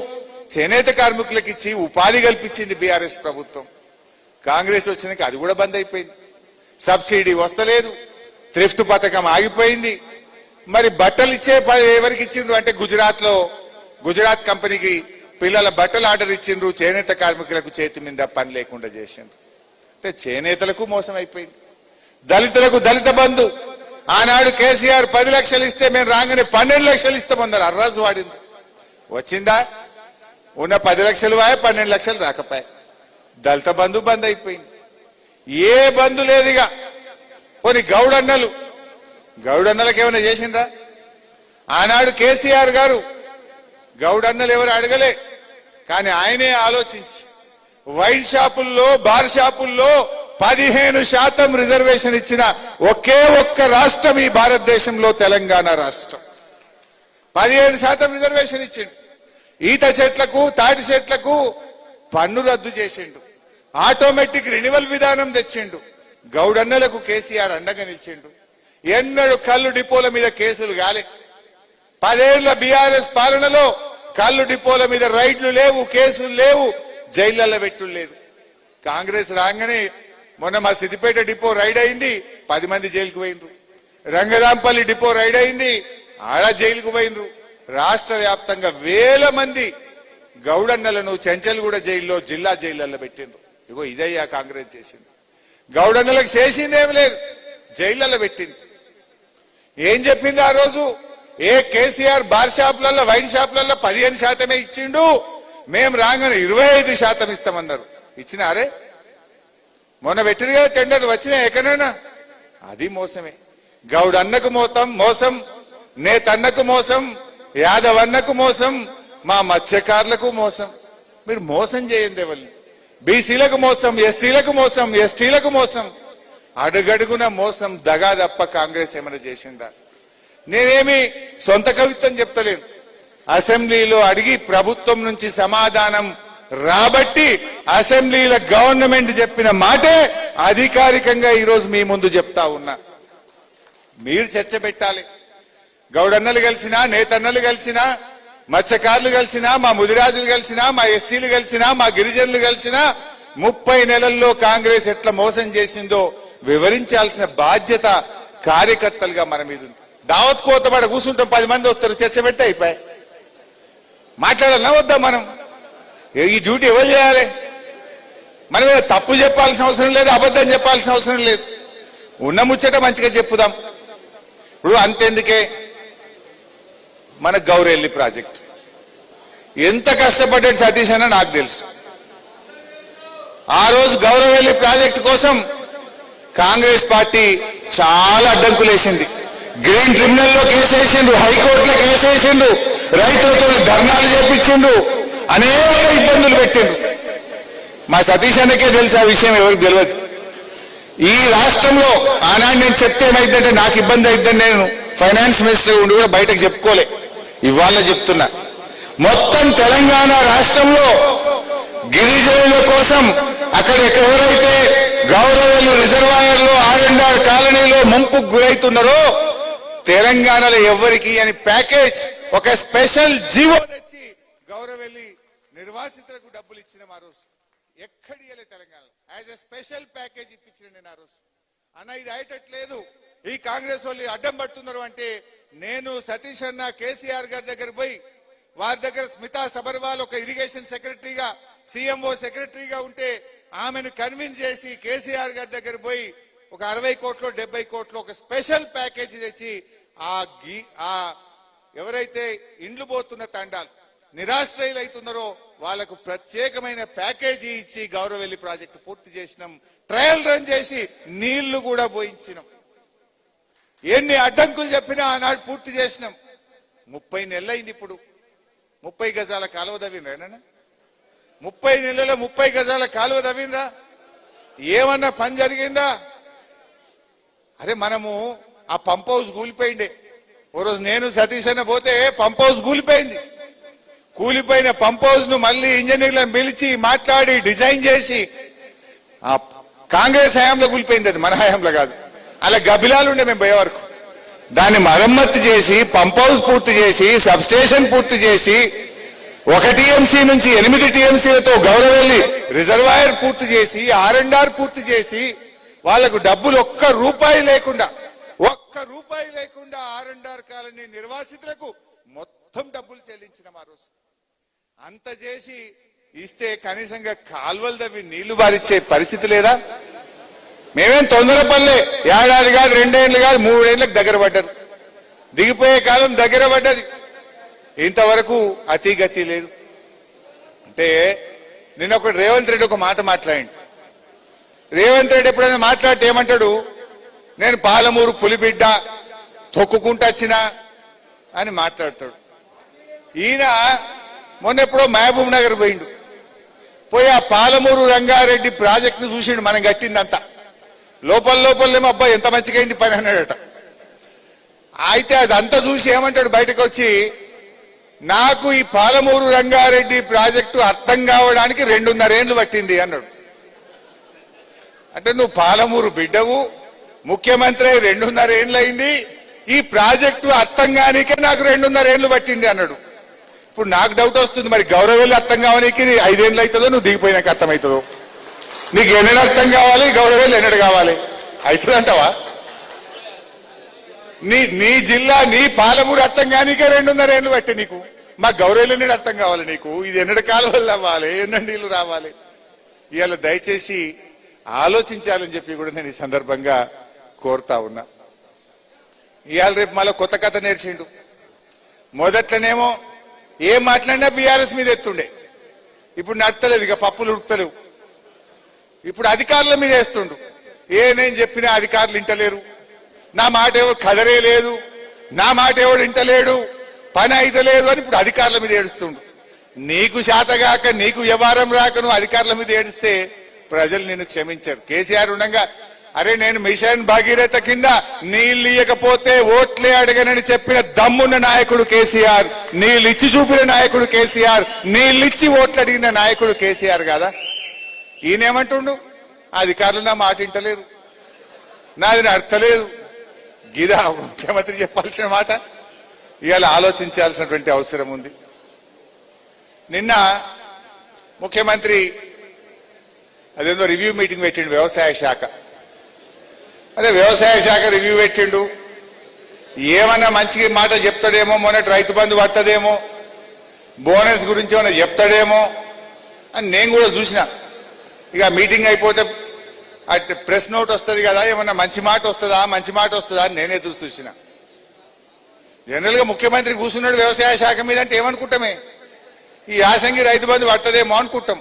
చేనేత కార్మికులకు ఇచ్చి ఉపాధి కల్పించింది బీఆర్ఎస్ ప్రభుత్వం. కాంగ్రెస్ వచ్చినాక అది కూడా బంద్ అయిపోయింది. సబ్సిడీ వస్తలేదు, థ్రిఫ్ట్ పథకం ఆగిపోయింది. మరి బట్టలు ఇచ్చే ఎవరికి ఇచ్చిండ్రు అంటే గుజరాత్ కంపెనీకి పిల్లల బట్టలు ఆర్డర్ ఇచ్చిండ్రు. చేనేత కార్మికులకు చేతి మీద పని లేకుండా చేసిండ్రు. అంటే చేనేతలకు మోసం అయిపోయింది. దళితులకు దళిత బంధు ఆనాడు కేసీఆర్ 10 లక్షలు ఇస్తే మేము రాగానే 12 లక్షలు ఇస్తామన్నారు. అర్రాజు వాడింది. వచ్చిందా? ఉన్న 10 లక్షలు వాయ, 12 లక్షలు రాకపోయా. దళిత బంధు బంద్ అయిపోయింది. ఏ బంధు లేదుగా. కొన్ని గౌడన్నలకు ఏమైనా చేసిండ్రా? ఆనాడు కేసీఆర్ గారు గౌడన్నలు ఎవరు అడగలే, కానీ ఆయనే ఆలోచించి వైన్ షాపుల్లో, బార్ షాపుల్లో 15% రిజర్వేషన్ ఇచ్చిన ఒకే ఒక్క రాష్ట్రం ఈ భారతదేశంలో తెలంగాణ రాష్ట్రం. 15% రిజర్వేషన్ ఇచ్చిండు. ఈత చెట్లకు, తాటి చెట్లకు పన్ను రద్దు చేసిండు. ఆటోమేటిక్ రినివల్ విధానం తెచ్చిండు. గౌడన్నలకు కేసీఆర్ అండగా నిలిచిండు. ఎన్నడూ కళ్ళు డిపోల మీద కేసులు కాలే. 10 ఏళ్ల బీఆర్ఎస్ పాలనలో కళ్ళు డిపోల మీద రైడ్లు లేవు, కేసులు లేవు, జైళ్లలో పెట్టులు లేదు. కాంగ్రెస్ రాగానే మొన్న మా సిద్దిపేట డిపో రైడ్ అయింది, 10 మంది జైలుకు పోయినరు. రంగదాంపల్లి డిపో రైడ్ అయింది, ఆడ జైలుకు పోయినరు. రాష్ట్ర వ్యాప్తంగా వేల మంది గౌడన్నలను చెంచల్గూడ జైల్లో, జిల్లా జైళ్లలో పెట్టిండ్రు. ఇగో ఇదయ్యా కాంగ్రెస్ చేసింది. గౌడన్నలకు చేసిందేమి లేదు, జైళ్లలో పెట్టింది. ఏం చెప్పింది ఆ రోజు? ఏ కేసీఆర్ బార్ షాపులలో, వైన్ షాపులలో 15% ఇచ్చిండు, మేము రాగానే 25% ఇస్తామన్నారు. ఇచ్చినారే? మొన్న పెట్టింది కదా టెండర్, వచ్చినా ఎక్కడైనా? అది మోసమే. గౌడన్నకు మోసం, నేతన్నకు మోసం, యాదవన్నకు మోసం, మా మత్స్యకారులకు మోసం. మీరు మోసం చేయండి ఎవరిని. బీసీలకు మోసం, ఎస్సీలకు మోసం, ఎస్టీలకు మోసం. అడుగడుగున మోసం దగా తప్ప కాంగ్రెస్ ఏమైనా చేసిందా? నేనేమి సొంత కవిత్వం చెప్తలేను. అసెంబ్లీలో అడిగి ప్రభుత్వం నుంచి సమాధానం రాబట్టి అసెంబ్లీలో గవర్నమెంట్ చెప్పిన మాటే అధికారికంగా ఈరోజు మీ ముందు చెప్తా ఉన్నా. మీరు చర్చ పెట్టాలి. గౌడన్నలు కలిసినా, నేతన్నలు కలిసినా, మత్స్యకారులు కలిసినా, మా ముదిరాజులు కలిసినా, మా ఎస్సీలు కలిసినా, మా గిరిజనులు కలిసినా 30 నెలల్లో కాంగ్రెస్ ఎట్లా మోసం చేసిందో వివరించాల్సిన బాధ్యత కార్యకర్తలుగా మన మీద ఉంది. దావత్ కోతబడ కూర్చుంటాం, 10 మంది వస్తారు, చర్చ పెడితే అయిపోయి. మాట్లాడాలన్నా వద్దా? మనం ఈ డ్యూటీ ఎవరు చేయాలి? మనం తప్పు చెప్పాల్సిన అవసరం లేదు, అబద్ధం చెప్పాల్సిన అవసరం లేదు. ఉన్న ముచ్చట మంచిగా చెప్పుదాం. ఇప్పుడు అంతెందుకే, మన గౌరెల్లి ప్రాజెక్ట్ ఎంత కష్టపడ్డాడు సతీష్ అన్న నాకు తెలుసు. ఆ రోజు గౌరవెల్లి ప్రాజెక్టు కోసం కాంగ్రెస్ పార్టీ చాలా అడ్డంకులు వేసింది. గ్రీన్ ట్రిబ్యునల్లో కేసేసిండు, హైకోర్టులో కేసేసిండు, రైతులతో ధర్నాలు చేపించిండు, అనేక ఇబ్బందులు పెట్టిండు. మా సతీష్ అన్నకే తెలుసు, ఆ విషయం ఎవరికి తెలియదు. ఈ రాష్ట్రంలో ఆనాడు నేను చెప్తే ఏమైందంటే నాకు ఇబ్బంది అయిద్దని నేను ఫైనాన్స్ మినిస్టర్ ఉండి కూడా బయటకు చెప్పుకోలే. ఇవాళ చెప్తున్నా, మొత్తం తెలంగాణ రాష్ట్రంలో గిరిజనుల కోసం అక్కడ ఎవరైతే గౌరవెల్లి రిజర్వాయర్లో R&R కాలనీలో ముంపుకు గురైతున్నారో తెలంగాణలో ఎవరికి అని ప్యాకేజ్ ఒక స్పెషల్ జీవో తెచ్చి గౌరవెల్లి నిర్వాసితులకు డబ్బులు ఇచ్చిన ఆ రోజు ఎక్కడి తెలంగాణలో యాజ్ ఎ స్పెషల్ ప్యాకేజ్ ఇప్పించిన నేను ఆ రోజు. అన్న ఇది అయ్యేటట్లేదు, ఈ కాంగ్రెస్ వాళ్ళు అడ్డం పడుతున్నారు అంటే నేను సతీష్ అన్న కేసీఆర్ గారి దగ్గర పోయి వారి దగ్గర స్మితా సబర్వాల్ ఒక ఇరిగేషన్ సెక్రటరీగా, CMO సెక్రటరీగా ఉంటే ఆమెను కన్విన్స్ చేసి కేసీఆర్ గారి దగ్గర పోయి ఒక 60 కోట్లు 70 కోట్లు ఒక స్పెషల్ ప్యాకేజీ తెచ్చి ఆ ఎవరైతే ఇండ్లు పోతున్న తండాలు నిరాశ్రయులు అవుతున్నారో వాళ్లకు ప్రత్యేకమైన ప్యాకేజీ ఇచ్చి గౌరవెల్లి ప్రాజెక్టు పూర్తి చేసినాం. ట్రయల్ రన్ చేసి నీళ్లు కూడా పోయించినాం. ఎన్ని అడ్డంకులు చెప్పినా ఆనాడు పూర్తి చేసినాం. 30 నెలలైంది. ఇప్పుడు 30 గజాల కాలువ తవ్వినరా? 30 నెలల్లో 30 గజాల కాలువ తవ్వినరా? ఏమన్నా పని జరిగిందా? అరే మనము ఆ పంప్ హౌస్ కూలిపోయిండే. ఓ రోజు నేను సతీష్ అన్న పోతే పంప్ హౌస్ కూలిపోయింది. కూలిపోయిన పంప్ హౌస్ ను మళ్ళీ ఇంజనీర్లను పిలిచి మాట్లాడి డిజైన్ చేసి ఆ కాంగ్రెస్ హయాంలో కూలిపోయింది. అది మన హయాంలో కాదు. అలా గబిలాలు ఉండే మేము పోయే వరకు. దాన్ని మరమ్మతు చేసి పంప్ హౌస్ పూర్తి చేసి సబ్ స్టేషన్ పూర్తి చేసి 1 TMC నుంచి 8 TMCలతో గౌరవెల్లి రిజర్వాయర్ పూర్తి చేసి R&R పూర్తి చేసి వాళ్లకు డబ్బులు ఒక్క రూపాయి లేకుండా R&R కాలనీ నిర్వాసితులకు మొత్తం డబ్బులు చెల్లించిన ఆ రోజు. అంత చేసి ఇస్తే కనీసంగా కాల్వలు తవ్వి నీళ్లు బారిచ్చే పరిస్థితి లేదా? మేమేం తొందరపల్లే. ఏడాది కాదు, 2 ఏళ్ళు కాదు, 3 ఏళ్ళకి దగ్గర పడ్డారు. దిగిపోయే కాలం దగ్గర పడ్డది. ఇంతవరకు అతిగతి లేదు. అంటే నిన్న ఒకటి రేవంత్ రెడ్డి ఒక మాట మాట్లాడి. రేవంత్ రెడ్డి ఎప్పుడైనా మాట్లాడితే ఏమంటాడు? నేను పాలమూరు పులిబిడ్డ తొక్కుకుంటూ వచ్చినా అని మాట్లాడతాడు. ఈయన మొన్న ఎప్పుడో మహబూబ్ నగర్ పోయిండు. పోయి ఆ పాలమూరు రంగారెడ్డి ప్రాజెక్టును చూసిండు. మనం కట్టిందంతా లోపలేమో అబ్బాయి ఎంత మంచిగా అయింది పని అన్నాడట. అయితే అదంతా చూసి ఏమంటాడు బయటకు వచ్చి, నాకు ఈ పాలమూరు రంగారెడ్డి ప్రాజెక్టు అర్థం కావడానికి 2.5 ఏళ్లు పట్టింది అన్నాడు. అంటే నువ్వు పాలమూరు బిడ్డవు, ముఖ్యమంత్రి 2.5 ఏళ్ళు అయింది, ఈ ప్రాజెక్టు అర్థం కానికే నాకు 2.5 ఏళ్లు పట్టింది అన్నాడు. ఇప్పుడు నాకు డౌట్ వస్తుంది, మరి గౌరవెల్లి అర్థం కావడానికి 5 ఏళ్ళు అవుతుందో, నువ్వు దిగిపోయినాక అర్థమవుతుందో? నీకు ఎన్నడు అర్థం కావాలి, గౌరవెల్లి ఎన్నడు కావాలి? అవుతుందంటావా? నీ జిల్లా నీ పాలమూరు అర్థం కానికే 2.5 ఏళ్లు పట్టి నీకు, మా గౌరవెల్లి ఎన్నడు అర్థం కావాలి నీకు? ఇది ఎన్నడు కాలువలు అవ్వాలి, ఎన్నడు నీళ్లు రావాలి? ఇవాళ దయచేసి ఆలోచించాలని చెప్పి కూడా నేను ఈ సందర్భంగా కోరుతా ఉన్నా. ఇవాళ రేపు మళ్ళీ కొత్త కథ నేర్చిండు. మొదట్లోనేమో ఏం మాట్లాడినా బీఆర్ఎస్ మీద ఎత్తుండే, ఇప్పుడు నడతలేదు, ఇక పప్పులు ఉడుకుతలేవు. ఇప్పుడు అధికారుల మీద వేస్తుండు. నేను చెప్పినా అధికారులు ఇంటలేరు, నా మాట ఎవరు కదరే లేదు, నా మాట ఎవడు ఇంటలేడు, పని అయితే లేదు అని ఇప్పుడు అధికారుల మీద ఏడుస్తుండు. నీకు శాతగాక, నీకు వ్యవహారం రాక నువ్వు అధికారుల మీద ఏడిస్తే ప్రజలు నిన్ను క్షమించారు. కేసీఆర్ ఉండగా అరే నేను మిషన్ భగీరథ కింద నీళ్లు ఇయ్యకపోతే ఓట్లే అడగనని చెప్పిన దమ్మున్న నాయకుడు కేసీఆర్, నీళ్ళు ఇచ్చి చూపిన నాయకుడు కేసీఆర్, నీళ్ళిచ్చి ఓట్లు అడిగిన నాయకుడు కేసీఆర్ కదా. ఈయనేమంటుండు, అధికారులు నా మాట వింటలేరు, నాది అర్థలేదు. గిదా ముఖ్యమంత్రి చెప్పాల్సిన మాట? ఇవాళ ఆలోచించాల్సినటువంటి అవసరం ఉంది. నిన్న ముఖ్యమంత్రి అదేందో రివ్యూ మీటింగ్ పెట్టిండు వ్యవసాయ శాఖ. అదే వ్యవసాయ శాఖ రివ్యూ పెట్టిండు, ఏమన్నా మంచి మాట చెప్తాడేమో, మొన్నటి రైతు బంధు పడుతుందేమో, బోనస్ గురించి ఏమన్నా చెప్తాడేమో అని నేను కూడా చూసిన. ఇక మీటింగ్ అయిపోతే ప్రెస్ నోట్ వస్తుంది కదా, ఏమన్నా మంచి మాట వస్తుందా అని నేనే చూసిన. జనరల్ గా ముఖ్యమంత్రి కూర్చున్నాడు వ్యవసాయ శాఖ మీద అంటే ఏమనుకుంటామే, ఈ యాసంగి రైతు బంధు పడుతుందేమో అనుకుంటాం.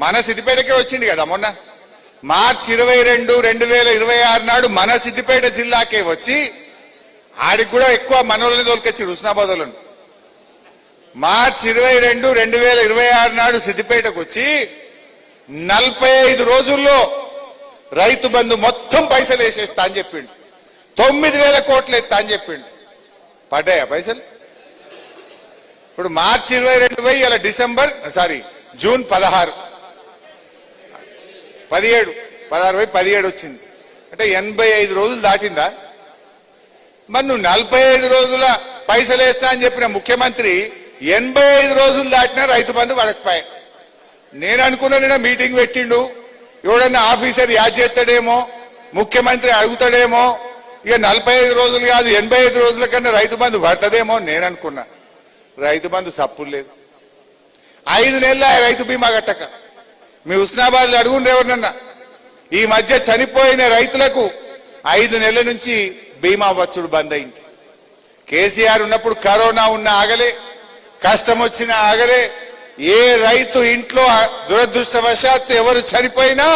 మన సిద్దిపేటకే వచ్చింది కదా మొన్న మార్చి 22, 2026 నాడు మన సిద్దిపేట జిల్లాకే వచ్చి, ఆడికి కూడా ఎక్కువ మనోళ్ళని తోలుకొచ్చి హుస్నాబాద్లను. మార్చి 22, 2026 నాడు సిద్దిపేటకు వచ్చి 45 రోజుల్లో రైతు బంధు మొత్తం పైసలు వేసేస్తా అని చెప్పిండు. 9,000 కోట్లు ఎత్తా అని చెప్పిండు. పడ్డాయా పైసలు? ఇప్పుడు మార్చి 22 పోయి ఇలా జూన్ 16 పోయి 17 వచ్చింది అంటే 85 రోజులు దాటిందా? మరి నువ్వు 45 రోజుల పైసలు వేస్తా అని చెప్పిన ముఖ్యమంత్రి 85 రోజులు దాటినా రైతు బంధు పడకపోయా. నేను అనుకున్నా నిన్న మీటింగ్ పెట్టిండు, ఎవడన్నా ఆఫీసర్ యాద్ చేస్తాడేమో, ముఖ్యమంత్రి అడుగుతాడేమో, ఇక 45 రోజులు కాదు 85 రోజుల కన్నా రైతు బంధు పడుతుందేమో నేను అనుకున్నా. రైతు బంధు సప్పులు లేదు. 5 నెలల రైతు బీమా కట్టక మీ హుస్నాబాద్లో అడుగుండే ఎవరినన్నా, ఈ మధ్య చనిపోయిన రైతులకు 5 నెలల నుంచి బీమా వచ్చుడు బంద్ అయింది. కేసీఆర్ ఉన్నప్పుడు కరోనా ఉన్నా ఆగలే, కష్టం వచ్చినా ఆగలే. ఏ రైతు ఇంట్లో దురదృష్టవశాత్తు ఎవరు చనిపోయినా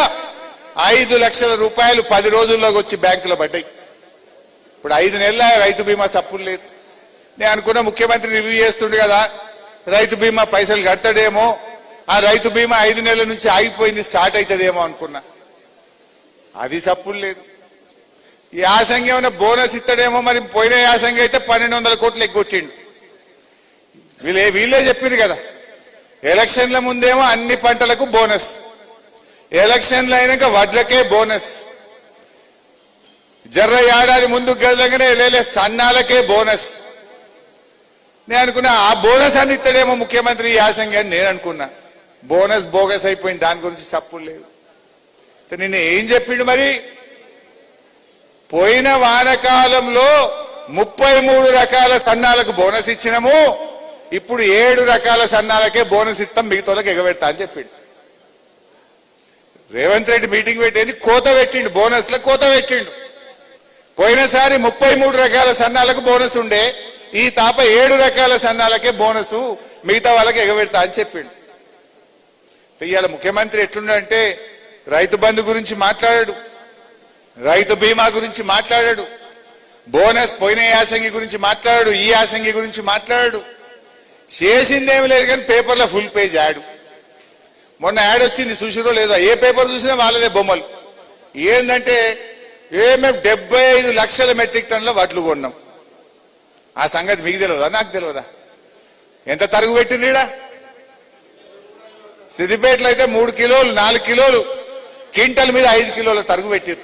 5 లక్షల రూపాయలు 10 రోజుల్లోకి వచ్చి బ్యాంకులో పడ్డాయి. ఇప్పుడు 5 నెలల రైతు బీమా సప్పులు లేదు. నేను అనుకున్న ముఖ్యమంత్రి రివ్యూ చేస్తుండే కదా, రైతు బీమా పైసలు కడతాడేమో, ఆ రైతు బీమా 5 నెలల నుంచి ఆగిపోయింది, స్టార్ట్ అవుతుందేమో అనుకున్నా. అది సప్పులు లేదు. ఈ యాసంగి ఏమైనా బోనస్ ఇస్తాడేమో, మరి పోయిన యాసంగి అయితే 1200 కోట్లు ఎగ్గొట్టిండు. వీళ్ళే చెప్పింది కదా, ఎలక్షన్ల ముందేమో అన్ని పంటలకు బోనస్, ఎలక్షన్లు అయినాక వడ్లకే బోనస్, జర్ర ఏడాది ముందుకు గెలగానే లేలే సన్నాలకే బోనస్. నేను అనుకున్నా ఆ బోనస్ అని ఇస్తాడేమో ముఖ్యమంత్రి యాసంగి అని నేను అనుకున్నా. బోనస్ బోగస్ అయిపోయింది, దాని గురించి సప్పులు లేదు. నిన్న ఏం చెప్పిండు మరి, పోయిన వానకాలంలో 33 రకాల సన్నాలకు బోనస్ ఇచ్చినాము, ఇప్పుడు 7 రకాల సన్నాలకే బోనస్ ఇస్తాం, మిగతాలకు ఎగబెడతా అని చెప్పిండు. రేవంత్ రెడ్డి మీటింగ్ పెట్టేది కోత పెట్టిండు, బోనస్ లో కోత పెట్టిండు. పోయినసారి 33 రకాల సన్నాలకు బోనస్ ఉండే, ఈ తాప 7 రకాల సన్నాలకే బోనస్, మిగతా వాళ్ళకి ఎగబెడతా అని చెప్పిండు. ఇవాళ ముఖ్యమంత్రి ఎట్లుండంటే రైతు బంధు గురించి మాట్లాడాడు, రైతు బీమా గురించి మాట్లాడాడు, బోనస్ పోయిన యాసంగి గురించి మాట్లాడాడు, ఈ యాసంగి గురించి మాట్లాడాడు. చేసిందేమి లేదు కానీ పేపర్లో ఫుల్ పేజ్ యాడ్. మొన్న యాడ్ వచ్చింది, చూసిరో లేదో, ఏ పేపర్ చూసినా వాళ్ళదే బొమ్మలు. ఏంటంటే మేము 75 లక్షల మెట్రిక్ టన్నుల వడ్లు కొన్నాం. ఆ సంగతి మీకు తెలియదా, నాకు తెలియదా? ఎంత తరుగు పెట్టిండ్రీడా? సిద్దిపేటలో అయితే 3 కిలోలు 4 కిలోలు క్వింటల్ మీద 5 కిలోల తరుగు పెట్టిరు.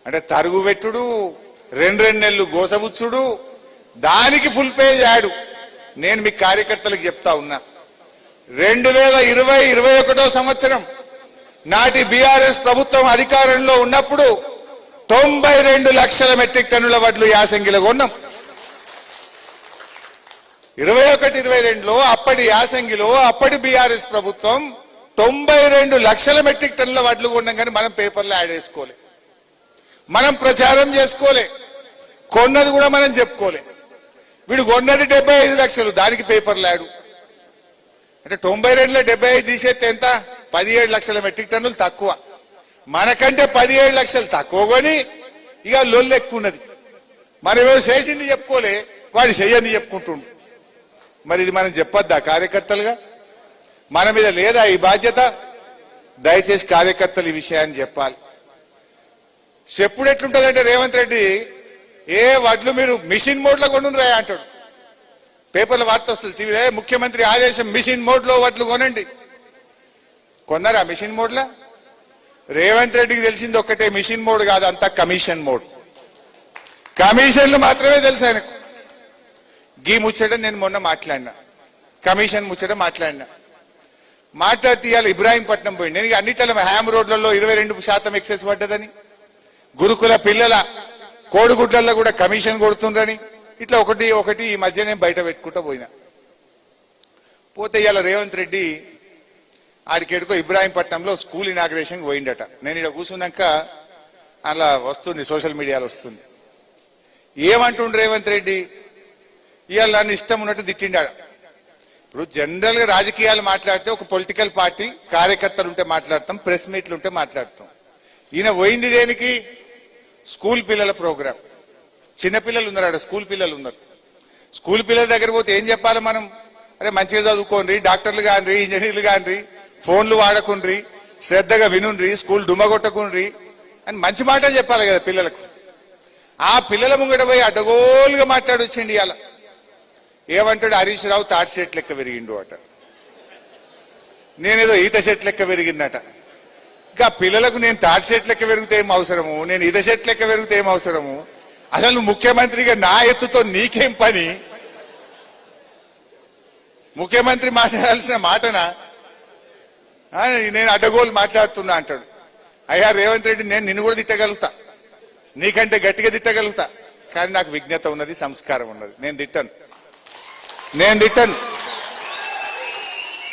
అంటే తరుగు పెట్టుడు, 2 నెలలు గోసబుచ్చుడు, దానికి ఫుల్ పేజ్ యాడ్. నేను మీ కార్యకర్తలకు చెప్తా ఉన్నా, 2020-21 సంవత్సరం నాటి బీఆర్ఎస్ ప్రభుత్వం అధికారంలో ఉన్నప్పుడు 92 లక్షల మెట్రిక్ టన్నుల వడ్లు యాసంగిలో కొన్నాం. 21-22లో అప్పటి యాసంగిలో అప్పటి బీఆర్ఎస్ ప్రభుత్వం 92 లక్షల మెట్రిక్ టన్నుల వడ్లు కొన్నాం, కానీ మనం పేపర్లో యాడ్ చేసుకోలే, మనం ప్రచారం చేసుకోలే, కొన్నది కూడా మనం చెప్పుకోలే. వీడు కొన్నది 75 లక్షలు, దానికి పేపర్లు యాడు. అంటే 92లో 75 తీసేస్తే ఎంత? 17 లక్షల మెట్రిక్ టన్నులు తక్కువ. మనకంటే 17 లక్షలు తక్కువ కొని ఇక లొల్లు ఎక్కువ ఉన్నది. మనం ఏమో చేసింది చెప్పుకోలే, వాడు చెయ్యని చెప్పుకుంటుండు. మరి ఇది మనం చెప్పొద్దా కార్యకర్తలుగా? మన మీద లేదా ఈ బాధ్యత? దయచేసి కార్యకర్తలు ఈ విషయాన్ని చెప్పాలి. చెప్పుడు ఎట్లుంటుందంటే రేవంత్ రెడ్డి ఏ వడ్లు మీరు మిషన్ మోడ్లో కొనురా అంటాడు. పేపర్లో వార్త వస్తుంది, టీవీలో ముఖ్యమంత్రి ఆదేశం మిషన్ మోడ్లో వడ్లు కొనండి. కొన్నారా మిషన్ మోడ్లా? రేవంత్ రెడ్డికి తెలిసింది ఒక్కటే, మిషన్ మోడ్ కాదు, అంతా కమిషన్ మోడ్. కమిషన్లు మాత్రమే తెలుసు ఆయనకు. గీ ముచ్చట నేను మొన్న మాట్లాడినా, కమిషన్ ముచ్చట మాట్లాడితే ఇవాళ ఇబ్రాహీంపట్నం పోయింది. నేను అన్నిట్ల హ్యామ్ రోడ్లలో 22% ఎక్సెస్ పడ్డదని, గురుకుల పిల్లల కోడిగుడ్లలో కూడా కమిషన్ కొడుతుండ్రని, ఇట్లా ఒకటి ఈ మధ్య నేను బయట పెట్టుకుంటూ పోతే ఇవాళ రేవంత్ రెడ్డి ఆడికెడుకో ఇబ్రాహీంపట్నంలో స్కూల్ ఇనాగ్రేషన్ పోయిండట. నేను ఇక్కడ కూర్చున్నాక అలా వస్తుంది, సోషల్ మీడియాలో వస్తుంది. ఏమంటుండు రేవంత్ రెడ్డి? ఇవాళ నన్ను ఇష్టం ఉన్నట్టు తిట్టిండాడు. ఇప్పుడు జనరల్ గా రాజకీయాలు మాట్లాడితే ఒక పొలిటికల్ పార్టీ కార్యకర్తలు ఉంటే మాట్లాడతాం, ప్రెస్ మీట్లు ఉంటే మాట్లాడతాం. ఈయన పోయింది దేనికి? స్కూల్ పిల్లల ప్రోగ్రాం. చిన్నపిల్లలు ఉన్నారు, స్కూల్ పిల్లలు ఉన్నారు. స్కూల్ పిల్లల దగ్గర పోతే ఏం చెప్పాలి మనం? అరే మంచిగా చదువుకోండి, డాక్టర్లు కానిరి, ఇంజనీర్లు కానిరి, ఫోన్లు వాడకుండ్రి, శ్రద్ధగా వినుండ్రి, స్కూల్ డుమ్మగొట్టకుండ్రి అని మంచి మాటలు చెప్పాలి కదా పిల్లలకు. ఆ పిల్లల ముంగట పోయి అడ్డగోలుగా మాట్లాడొచ్చిండి. ఇవాళ ఏమంటాడు? హరీష్ రావు తాటి సెట్ లెక్క పెరిగిండు అట, నేనేదో ఈత సెట్ లెక్క పెరిగిందట. ఇంకా పిల్లలకు నేను తాటి సెట్ లెక్క పెరిగితే ఏం అవసరము, నేను ఈత సెట్ లెక్క పెరిగితే ఏం అవసరము? అసలు నువ్వు ముఖ్యమంత్రిగా నా ఎత్తుతో నీకేం పని? ముఖ్యమంత్రి మాట్లాడాల్సిన మాటనా? నేను అడ్డగోలు మాట్లాడుతున్నా అంటాడు. అయ్యా రేవంత్ రెడ్డి, నేను నిన్ను కూడా తిట్టగలుగుతా, నీకంటే గట్టిగా తిట్టగలుగుతా, కానీ నాకు విజ్ఞత ఉన్నది, సంస్కారం ఉన్నది. నేను తిట్టను.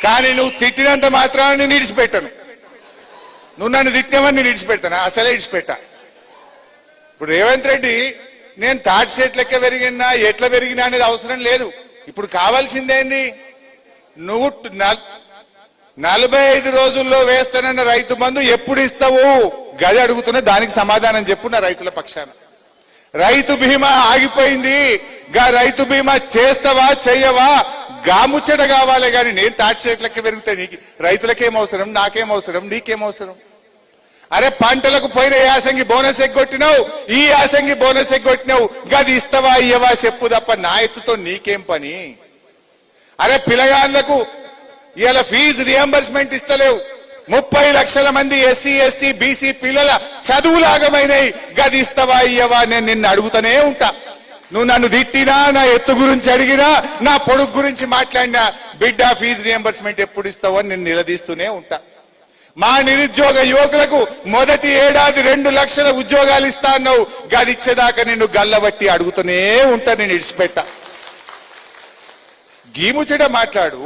కానీ నువ్వు తిట్టినంత మాత్రాన్ని నేను విడిచిపెట్టను. నువ్వు నన్ను తిట్టినావని నేను విడిచిపెడతానా? అసలే విడిచిపెట్టా. ఇప్పుడు రేవంత్ రెడ్డి నేను తాటి సెట్ లెక్క పెరిగినా ఎట్లా పెరిగినా అనేది అవసరం లేదు. ఇప్పుడు కావాల్సిందేంది? నువ్వు 45 రోజుల్లో వేస్తానన్న రైతు బంధు ఎప్పుడు ఇస్తావు? గది అడుగుతున్నా, దానికి సమాధానం చెప్పు నా రైతుల పక్షాన. రైతు బీమా ఆగిపోయింది, గా రైతు బీమా చేస్తావా చెయ్యవా? గాముచ్చట కావాలి. కానీ నేను తాటి చెట్లకి పెరుగుతాయి, నీకు రైతులకేం అవసరం, నాకేం అవసరం, నీకేం అవసరం? అరే పంటలకు పోయిన యాసంగి బోనస్ ఎగ్గొట్టినావు, ఈ యాసంగి బోనస్ ఎగ్గొట్టినావు, గది ఇస్తావా ఇయ్యవా చెప్పు తప్ప నా ఎత్తుతో నీకేం పని? అరే పిల్లగాళ్ళకు ఇవాళ ఫీజు రియంబర్స్మెంట్ ఇస్తలేవు. 30 లక్షల మంది ఎస్సీ ఎస్టీ బీసీ పిల్లల చదువులాగమైనవి, గది ఇస్తావా ఇయ్యవా? నేను నిన్ను అడుగుతూనే ఉంటా. నువ్వు నన్ను తిట్టినా, నా ఎత్తు గురించి అడిగినా, నా పొడుగు గురించి మాట్లాడినా, బిడ్డ ఫీజు రియంబర్స్మెంట్ ఎప్పుడు ఇస్తావో నేను నిలదీస్తూనే ఉంటా. మా నిరుద్యోగ యువకులకు మొదటి ఏడాది 2 లక్షల ఉద్యోగాలు ఇస్తా అన్నావు, గది ఇచ్చేదాకా నిన్ను గల్లబట్టి అడుగుతూనే ఉంటా, నేను ఇడిచిపెట్టా. గీముచ్చట మాట్లాడు,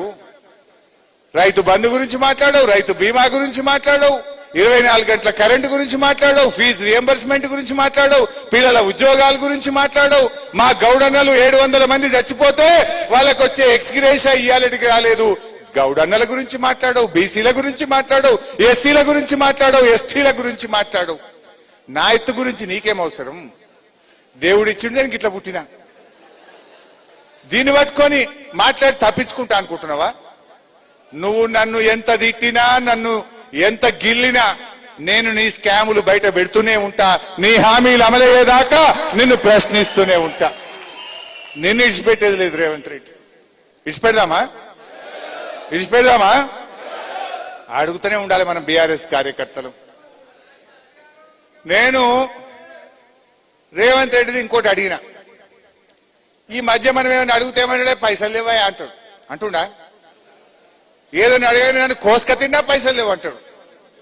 రైతు బంధు గురించి మాట్లాడవు, రైతు బీమా గురించి మాట్లాడవు, 24 గంటల కరెంటు గురించి మాట్లాడవు, ఫీజు రియంబర్స్మెంట్ గురించి మాట్లాడవు, పిల్లల ఉద్యోగాల గురించి మాట్లాడవు. మా గౌడన్నలు 700 మంది చచ్చిపోతే వాళ్ళకు వచ్చే ఎక్స్గ్రేషియా ఇయ్యాలటికి రాలేదు. గౌడన్నల గురించి మాట్లాడవు, బీసీల గురించి మాట్లాడవు, ఎస్సీల గురించి మాట్లాడవు, ఎస్టీల గురించి మాట్లాడవు. నా ఎత్తు గురించి నీకేం అవసరం? దేవుడిచ్చిండు, నేను ఇట్లా పుట్టినా. దీన్ని పట్టుకొని మాట్లాడి తప్పించుకుంటా అనుకుంటున్నావా? నువ్వు నన్ను ఎంత తిట్టినా, నన్ను ఎంత గిల్లినా, నేను నీ స్కాములు బయట పెడుతూనే ఉంటా. నీ హామీలు అమలయ్యేదాకా నిన్ను ప్రశ్నిస్తూనే ఉంటా. నిన్ను ఇడిచిపెట్టేది లేదు రేవంత్ రెడ్డి. ఇడిచిపెడదామా? అడుగుతూనే ఉండాలి మనం బీఆర్ఎస్ కార్యకర్తలు. నేను రేవంత్ రెడ్డిని ఇంకోటి అడిగినా, ఈ మధ్య మనం ఏమైనా అడిగితే ఏమంటే పైసలు లేవా అంటాడు. అంటుండా? ఏదైనా అడిగానే నన్ను కోసుక తిన్నా పైసలు లేవు అంటాడు.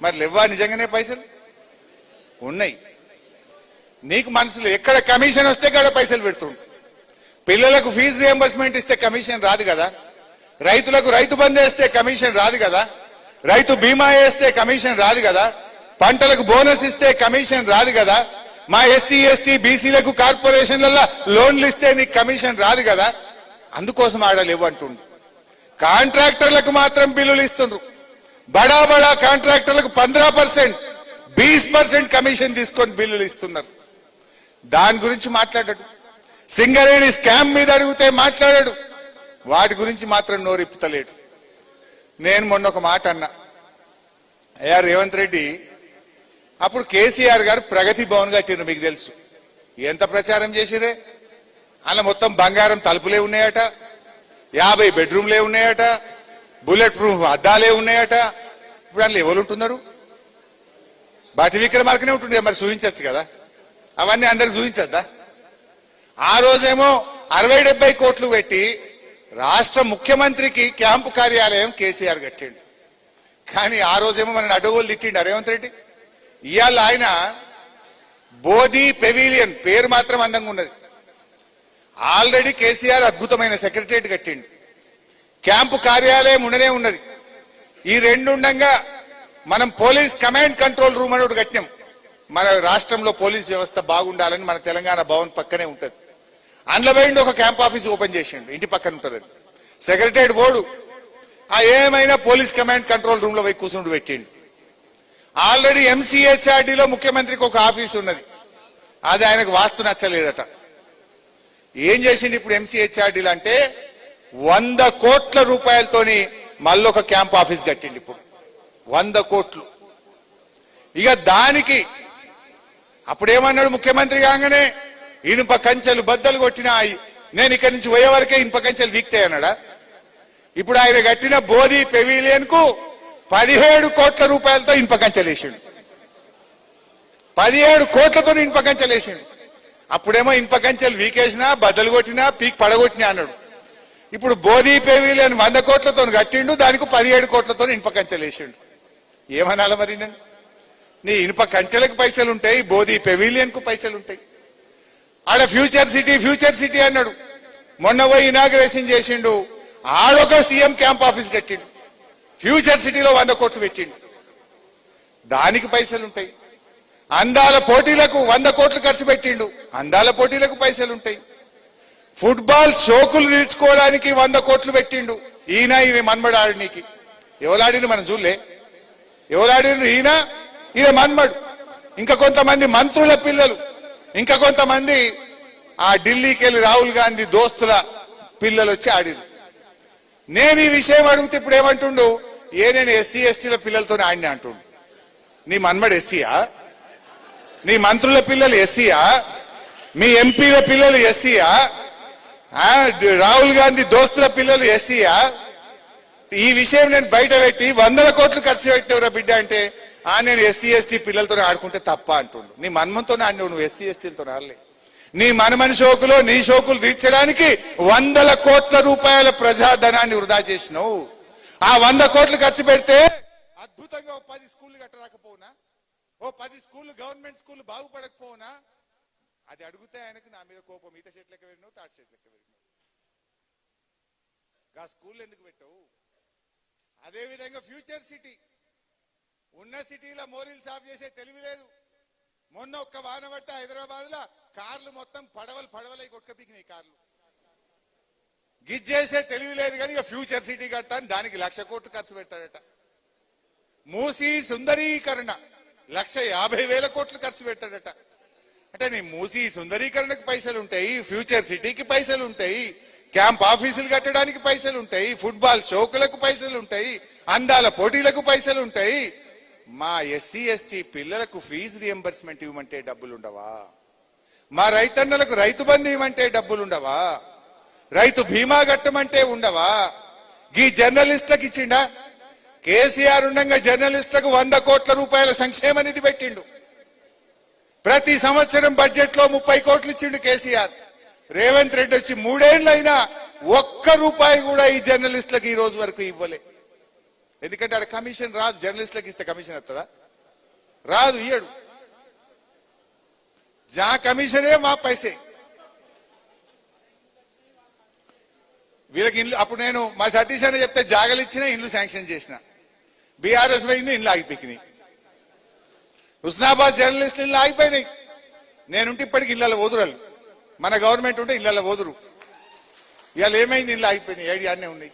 మరి లేవా నిజంగానే పైసలు? ఉన్నాయి. నీకు మనసులో ఎక్కడ కమిషన్ వస్తే కాడ పైసలు పెడుతుండు. పిల్లలకు ఫీజు రియంబర్స్మెంట్ ఇస్తే కమిషన్ రాదు కదా, రైతులకు రైతు బంధు వేస్తే కమిషన్ రాదు కదా, రైతు బీమా వేస్తే కమిషన్ రాదు కదా, పంటలకు బోనస్ ఇస్తే కమిషన్ రాదు కదా, మా ఎస్సీ ఎస్టీ బీసీలకు కార్పొరేషన్లలో లోన్లు ఇస్తే నీకు కమిషన్ రాదు కదా. అందుకోసం ఆడలేవు అంటుండు. కాంట్రాక్టర్లకు మాత్రం బిల్లులు ఇస్తుండ్రు. బడా బడా కాంట్రాక్టర్లకు 15%, 20% కమిషన్ తీసుకొని బిల్లులు ఇస్తున్నారు. దాని గురించి మాట్లాడాడు. సింగరేణి స్కామ్ మీద అడిగితే మాట్లాడాడు. వాటి గురించి మాత్రం నోరిప్పుతలేడు. నేను మొన్న ఒక మాట అన్నా, అయ్యా రేవంత్ రెడ్డి, అప్పుడు కేసీఆర్ గారు ప్రగతి భవన్ కట్టిండ్రు, మీకు తెలుసు. ఎంత ప్రచారం చేసిరే. అలా మొత్తం బంగారం తలుపులే ఉన్నాయట, 50 బెడ్రూమ్లే ఉన్నాయట, బుల్లెట్ ప్రూఫ్ అద్దాలే ఉన్నాయట. ఇప్పుడు అందులో ఎవరు ఉంటున్నారు? బాటి విక్రమార్కనే ఉంటుండే, మరి చూపించచ్చు కదా, అవన్నీ అందరికి చూపించద్దా? ఆ రోజేమో 60-70 కోట్లు పెట్టి రాష్ట్ర ముఖ్యమంత్రికి క్యాంపు కార్యాలయం కేసీఆర్ కట్టిండు. కానీ ఆ రోజేమో మన అడ్డగోలు తిట్టిండు రేవంత్ రెడ్డి. ఇవాళ ఆయన బోధి పెవిలియన్ పేరు మాత్రం అందంగా ఉన్నది. ఆల్రెడీ కేసీఆర్ అద్భుతమైన సెక్రటరియట్ కట్టిండు, క్యాంపు కార్యాలయం ఉండనే ఉన్నది. ఈ రెండు ఉండగా మనం పోలీస్ కమాండ్ కంట్రోల్ రూమ్ అని ఒకటి కట్టినాం. మన రాష్ట్రంలో పోలీస్ వ్యవస్థ బాగుండాలని మన తెలంగాణ భవన్ పక్కనే ఉంటది. అందులో పోయిండి ఒక క్యాంప్ ఆఫీస్ ఓపెన్ చేసిండు, ఇంటి పక్కన ఉంటది. సెక్రటరియట్ బోర్డు ఆ ఏమైనా పోలీస్ కమాండ్ కంట్రోల్ రూమ్ లో పోయి కూర్చుంటూ పెట్టిండు. ఆల్రెడీ ఎంసీహెచ్ఆర్డీలో ముఖ్యమంత్రికి ఒక ఆఫీస్ ఉన్నది, అది ఆయనకు వాస్తు నచ్చలేదట. ఏం చేసిండు ఇప్పుడు ఎంసీహెచ్ఆర్డీలో అంటే 100 కోట్ల రూపాయలతోని మళ్ళీ ఒక క్యాంప్ ఆఫీస్ కట్టిండు. ఇప్పుడు 100 కోట్లు. ఇక దానికి అప్పుడేమన్నాడు ముఖ్యమంత్రి కాగానే, ఇనుప కంచెలు బద్దలు కొట్టినా నేను ఇక్కడి నుంచి పోయే వరకే ఇనుప కంచెలు వీక్తాయి అన్నాడా? ఇప్పుడు ఆయన కట్టిన బోధి పెవిలియన్ కు 17 కోట్ల రూపాయలతో ఇనుప కంచెలు వేసిండు. 17 కోట్లతో ఇనుప కంచెలు వేసిండు. అప్పుడేమో ఇనుప కంచెలు వీకేసినా బద్దలు కొట్టినా పీక్ పడగొట్టినా అన్నాడు. ఇప్పుడు బోధి పెవిలియన్ 100 కోట్లతో కట్టిండు, దానికి 17 కోట్లతో ఇనుప కంచెలు వేసిండు. ఏమనాలి మరి? నీ ఇనుప కంచెలకు పైసలు ఉంటాయి, బోధి పెవిలియన్ కు పైసలు ఉంటాయి. ఆడ ఫ్యూచర్ సిటీ అన్నాడు. మొన్న పోయి ఇనాగ్రేషన్ చేసిండు, ఆడొక సీఎం క్యాంప్ ఆఫీస్ కట్టిండు, ఫ్యూచర్ సిటీలో 100 కోట్లు పెట్టిండు, దానికి పైసలు ఉంటాయి. అందాల పోటీలకు 100 కోట్లు ఖర్చు పెట్టిండు, అందాల పోటీలకు పైసలు ఉంటాయి. ఫుట్బాల్ షోకులు తీర్చుకోవడానికి 100 కోట్లు పెట్టిండు. ఈయన మన్మడు ఆడినికి ఎవలాడిని మనం చూడలే, ఎవలాడిను ఈయన మన్మడు. ఇంకా కొంతమంది మంత్రుల పిల్లలు, ఇంకా కొంతమంది ఆ ఢిల్లీకి వెళ్ళి రాహుల్ గాంధీ దోస్తుల పిల్లలు వచ్చి ఆడిరు. నేను ఈ విషయం అడిగితే ఇప్పుడు ఏమంటుండు, నేను ఎస్సీ ఎస్టీల పిల్లలతో ఆడినా అంటుండు. నీ మన్మడు ఎస్సీయా? నీ మంత్రుల పిల్లలు ఎస్సీయా? మీ ఎంపీల పిల్లలు ఎస్సీయా? రాహుల్ గాంధీ దోస్తుల పిల్లలు ఎస్సీయా? ఈ విషయం నేను బయట పెట్టి 100 కోట్లు ఖర్చు పెట్టినవరా బిడ్డ అంటే, నేను ఎస్సీ ఎస్టీ పిల్లలతో ఆడుకుంటే తప్ప అంటుండు. నీ మన్మంతో ఆడినావు, నువ్వు ఎస్సీ ఎస్టీలతో ఆడలే. నీ మనమని షోకులో నీ షోకులు తీర్చడానికి 100 కోట్ల రూపాయల ప్రజాధనాన్ని వృధా చేసినావు. ఆ 100 కోట్లు ఖర్చు పెడితే అద్భుతంగా 10 స్కూళ్లు కట్టరాకపోవునా, 10 స్కూళ్లు గవర్నమెంట్ స్కూళ్లు బాగుపడకపోవునా? అది అడిగితే ఆయనకు నా మీద కోపం. ఈత చెట్లకి వెళ్ళినావు, తాటి చెట్లకి వెళ్ళినావు, ఆ స్కూల్ ఎందుకు పెట్టావు? అదేవిధంగా ఫ్యూచర్ సిటీ, ఉన్న సిటీలో మోరీలు సాఫ్ చేసే తెలివి లేదు. మొన్న ఒక్క వాన పట్ట హైదరాబాద్ లో కార్లు మొత్తం పడవలై కొట్టుకపికినాయి కార్లు. గిజ్జేసే తెలివి లేదు కానీ ఇక ఫ్యూచర్ సిటీ కట్టాలని దానికి 1,00,000 కోట్లు ఖర్చు పెట్టాడట. మూసీ సుందరీకరణ 1,50,000 కోట్లు ఖర్చు పెట్టాడట. అంటే నీ మూసీ సుందరీకరణకు పైసలు ఉంటాయి, ఫ్యూచర్ సిటీకి పైసలు ఉంటాయి, క్యాంప్ ఆఫీసులు కట్టడానికి పైసలు ఉంటాయి, ఫుట్బాల్ షోకులకు పైసలు ఉంటాయి, అందాల పోటీలకు పైసలు ఉంటాయి. మా ఎస్సీ ఎస్టీ పిల్లలకు ఫీజు రియంబర్స్మెంట్ ఇవ్వమంటే డబ్బులుండవా? మా రైతన్నలకు రైతు బంధు ఇవ్వమంటే డబ్బులుండవా? రైతు బీమా కట్టమంటే ఉండవా? ఈ జర్నలిస్టులకు ఇచ్చిండా? కేసీఆర్ ఉండగా జర్నలిస్టులకు 100 కోట్ల రూపాయల సంక్షేమ నిధి పెట్టిండు. ప్రతి సంవత్సరం బడ్జెట్ లో 30 కోట్లు ఇచ్చిండు కేసీఆర్. రేవంత్ రెడ్డి వచ్చి 3 ఏళ్లైనా 1 రూపాయి కూడా ఈ జర్నలిస్టులకు ఈ రోజు వరకు ఇవ్వలే. ఎందుకంటే ఆడ కమిషన్ రాదు. జర్నలిస్టులకు ఇస్తే కమిషన్ వస్తుందా? రాదు, ఇయ్యడు. జా కమిషనే మా పైసే. వీళ్ళకి ఇల్లు అప్పుడు నేను మా సతీష్ అని చెప్తే జాగలు ఇచ్చిన ఇల్లు శాంక్షన్ చేసిన. బీఆర్ఎస్ పోయింది, ఇల్లు ఆగిపోయినాయి. హుస్నాబాద్ జర్నలిస్టులు ఇల్లు ఆగిపోయినాయి. నేనుంటే ఇప్పటికి ఇళ్ళలో వదురాలు, మన గవర్నమెంట్ ఉంటే ఇళ్ళలో వదురు. ఇవాళ ఏమైంది? ఇల్లు ఆగిపోయినాయి, ఏడియానే ఉన్నాయి.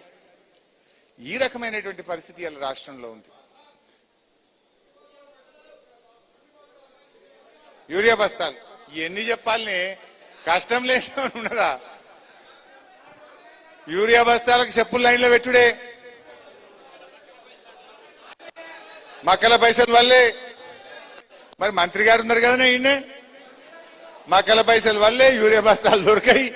ఈ రకమైనటువంటి పరిస్థితి ఇవాళ రాష్ట్రంలో ఉంది. యూరియా బస్తాలు ఎన్ని చెప్పాలని కష్టం లేదు ఉన్నదా? యూరియా బస్తాలకు చెప్పులు లైన్లో పెట్టుడే, మక్కల పైసలు వల్లే మరి మంత్రి గారు ఉన్నారు కదా ఈయనే మక్కల పైసలు వల్లే యూరియా బస్తాలు దొరికాయి.